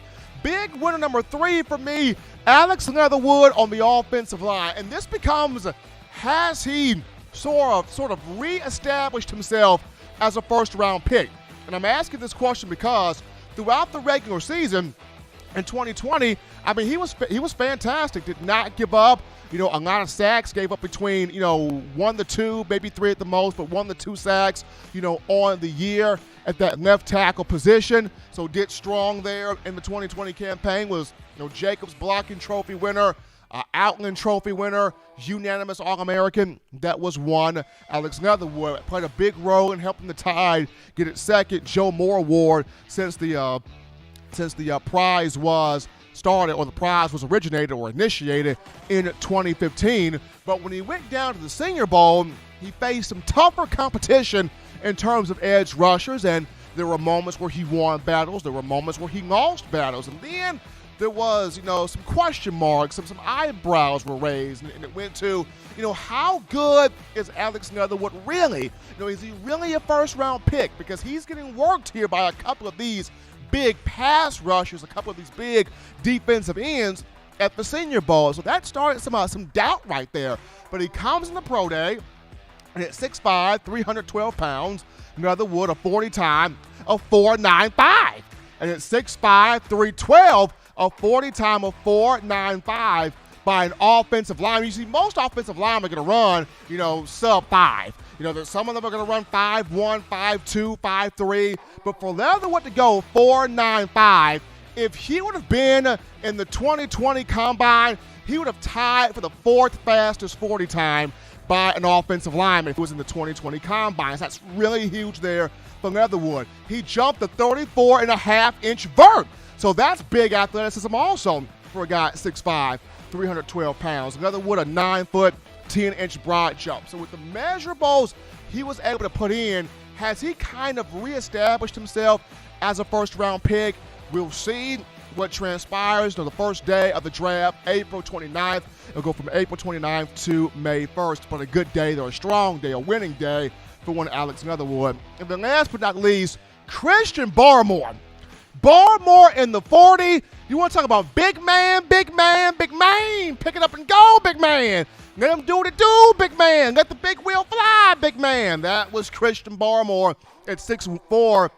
Big winner number 3 for me, Alex Leatherwood on the offensive line. And this becomes, has he sort of reestablished himself as a first-round pick? And I'm asking this question because throughout the regular season in 2020, I mean, he was fantastic. Did not give up, a lot of sacks. Gave up between, 1 to 2, maybe 3 at the most, but 1 to 2 sacks, on the year at that left tackle position. So did strong there in the 2020 campaign. Was, Jacobs blocking trophy winner, Outland Trophy winner, unanimous All-American. That was one. Alex Leatherwood played a big role in helping the Tide get its second Joe Moore Award since the prize was started, or the prize was originated or initiated in 2015. But when he went down to the Senior Bowl, he faced some tougher competition in terms of edge rushers, and there were moments where he won battles. There were moments where he lost battles. And then there was, some question marks, some eyebrows were raised, and it went to, how good is Alex Leatherwood really? Is he really a first-round pick? Because he's getting worked here by a couple of these big pass rushers, a couple of these big defensive ends at the Senior Bowl. So that started some doubt right there. But he comes in the pro day, and at 6'5", 312 pounds, Leatherwood a 40 time of 4.95. And at 6'5", 312, a 40 time of 4.95 by an offensive lineman. You see, most offensive linemen are going to run, sub 5. Some of them are going to run 5'1", 5'2", 5'3". But for Leatherwood to go 4.95, if he would have been in the 2020 Combine, he would have tied for the 4th fastest 40 time by an offensive lineman who was in the 2020 Combine. So that's really huge there for Leatherwood. He jumped the 34.5-inch vert. So that's big athleticism also for a guy 6'5", 312 pounds. Leatherwood a 9-foot, 10-inch broad jump. So with the measurables he was able to put in, has he kind of reestablished himself as a first-round pick? We'll see what transpires on the first day of the draft, April 29th. It'll go from April 29th to May 1st. But a good day, a strong day, a winning day for one Alex Leatherwood. And then last but not least, Christian Barmore. Barmore in the 40. You want to talk about big man, big man, big man. Pick it up and go, big man. Let him do what it do, big man. Let the big wheel fly, big man. That was Christian Barmore at 6'4",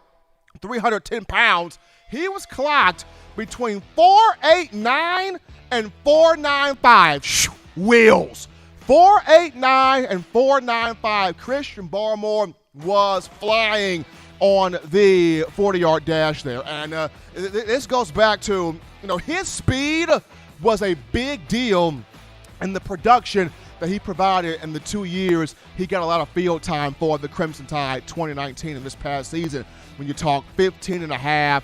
310 pounds. He was clocked between 4.89 and 4.95. Wheels. 4.89 and 4.95. Christian Barmore was flying on the 40-yard dash there. And this goes back to, his speed was a big deal in the production that he provided in the 2 years he got a lot of field time for the Crimson Tide 2019 in this past season. When you talk 15.5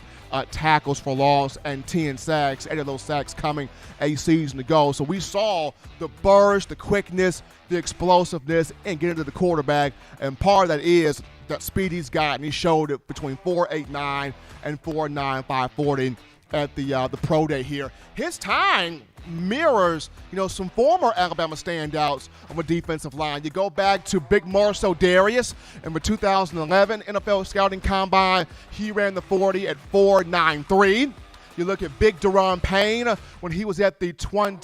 tackles for loss and 10 sacks, 8 of those sacks coming a season ago. So we saw the burst, the quickness, the explosiveness, and get into the quarterback. And part of that is that speed he's got, and he showed it between 4.89 and 4.95 40 at the pro day here. His time mirrors, some former Alabama standouts on the defensive line. You go back to Big Marcel Darius in the 2011 NFL Scouting Combine. He ran the 40 at 4.93. You look at Big Deron Payne when he was at the when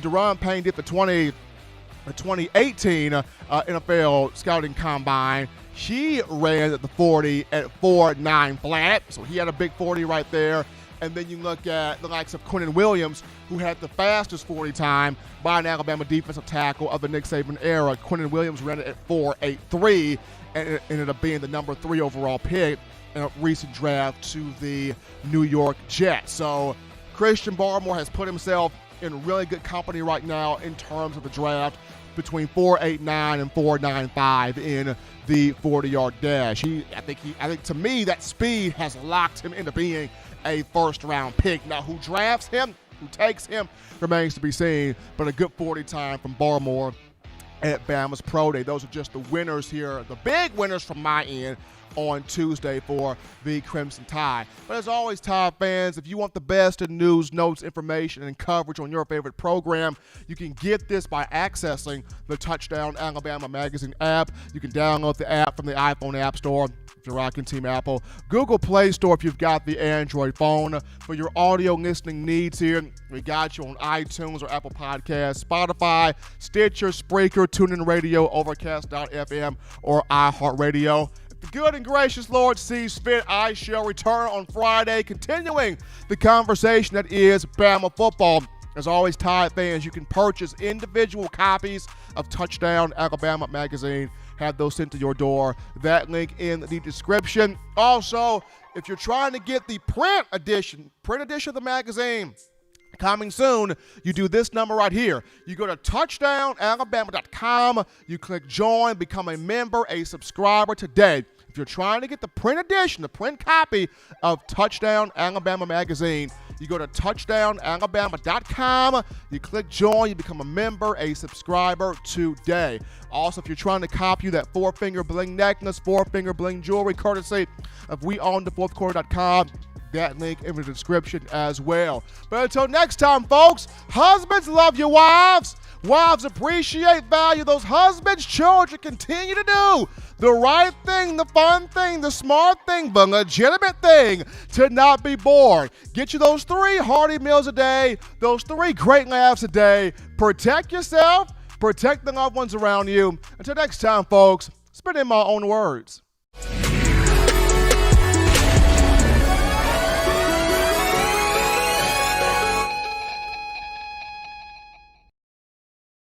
Deron Payne did the 2018 NFL Scouting Combine. He ran at the 40 at 4.9 flat, so he had a big 40 right there. And then you look at the likes of Quinnen Williams, who had the fastest 40 time by an Alabama defensive tackle of the Nick Saban era. Quinnen Williams ran it at 4.83 and it ended up being the number 3 overall pick in a recent draft to the New York Jets. So Christian Barmore has put himself in really good company right now in terms of the draft, between 4.89 and 4.95 in the 40-yard dash. I think to me that speed has locked him into being a first-round pick. Now, who drafts him, who takes him, remains to be seen. But a good 40 time from Barmore at Bama's Pro Day. Those are just the winners here, the big winners from my end on Tuesday for the Crimson Tide. But as always, Tide fans, if you want the best in news, notes, information, and coverage on your favorite program, you can get this by accessing the Touchdown Alabama Magazine app. You can download the app from the iPhone App Store if you're rocking Team Apple, Google Play Store if you've got the Android phone. For your audio listening needs here, we got you on iTunes or Apple Podcasts, Spotify, Stitcher, Spreaker, TuneIn Radio, Overcast.fm, or iHeartRadio. The good and gracious Lord sees fit, I shall return on Friday, continuing the conversation that is Bama football. As always, Tide fans, you can purchase individual copies of Touchdown Alabama Magazine. Have those sent to your door. That link in the description. Also, if you're trying to get the print edition of the magazine, coming soon, you do this number right here. You go to touchdownalabama.com, you click join, become a member, a subscriber today. If you're trying to get the print edition, the print copy of Touchdown Alabama Magazine, you go to touchdownalabama.com, you click join, you become a member, a subscriber today. Also, if you're trying to copy that four-finger bling necklace, four-finger bling jewelry, courtesy of weownthefourthquarter.com, that link in the description as well. But until next time, folks, husbands love your wives. Wives appreciate, value those husbands. Children continue to do the right thing, the fun thing, the smart thing, the legitimate thing, to not be bored. Get you those 3 hearty meals a day, those 3 great laughs a day. Protect yourself, protect the loved ones around you. Until next time, folks, spit in my own words.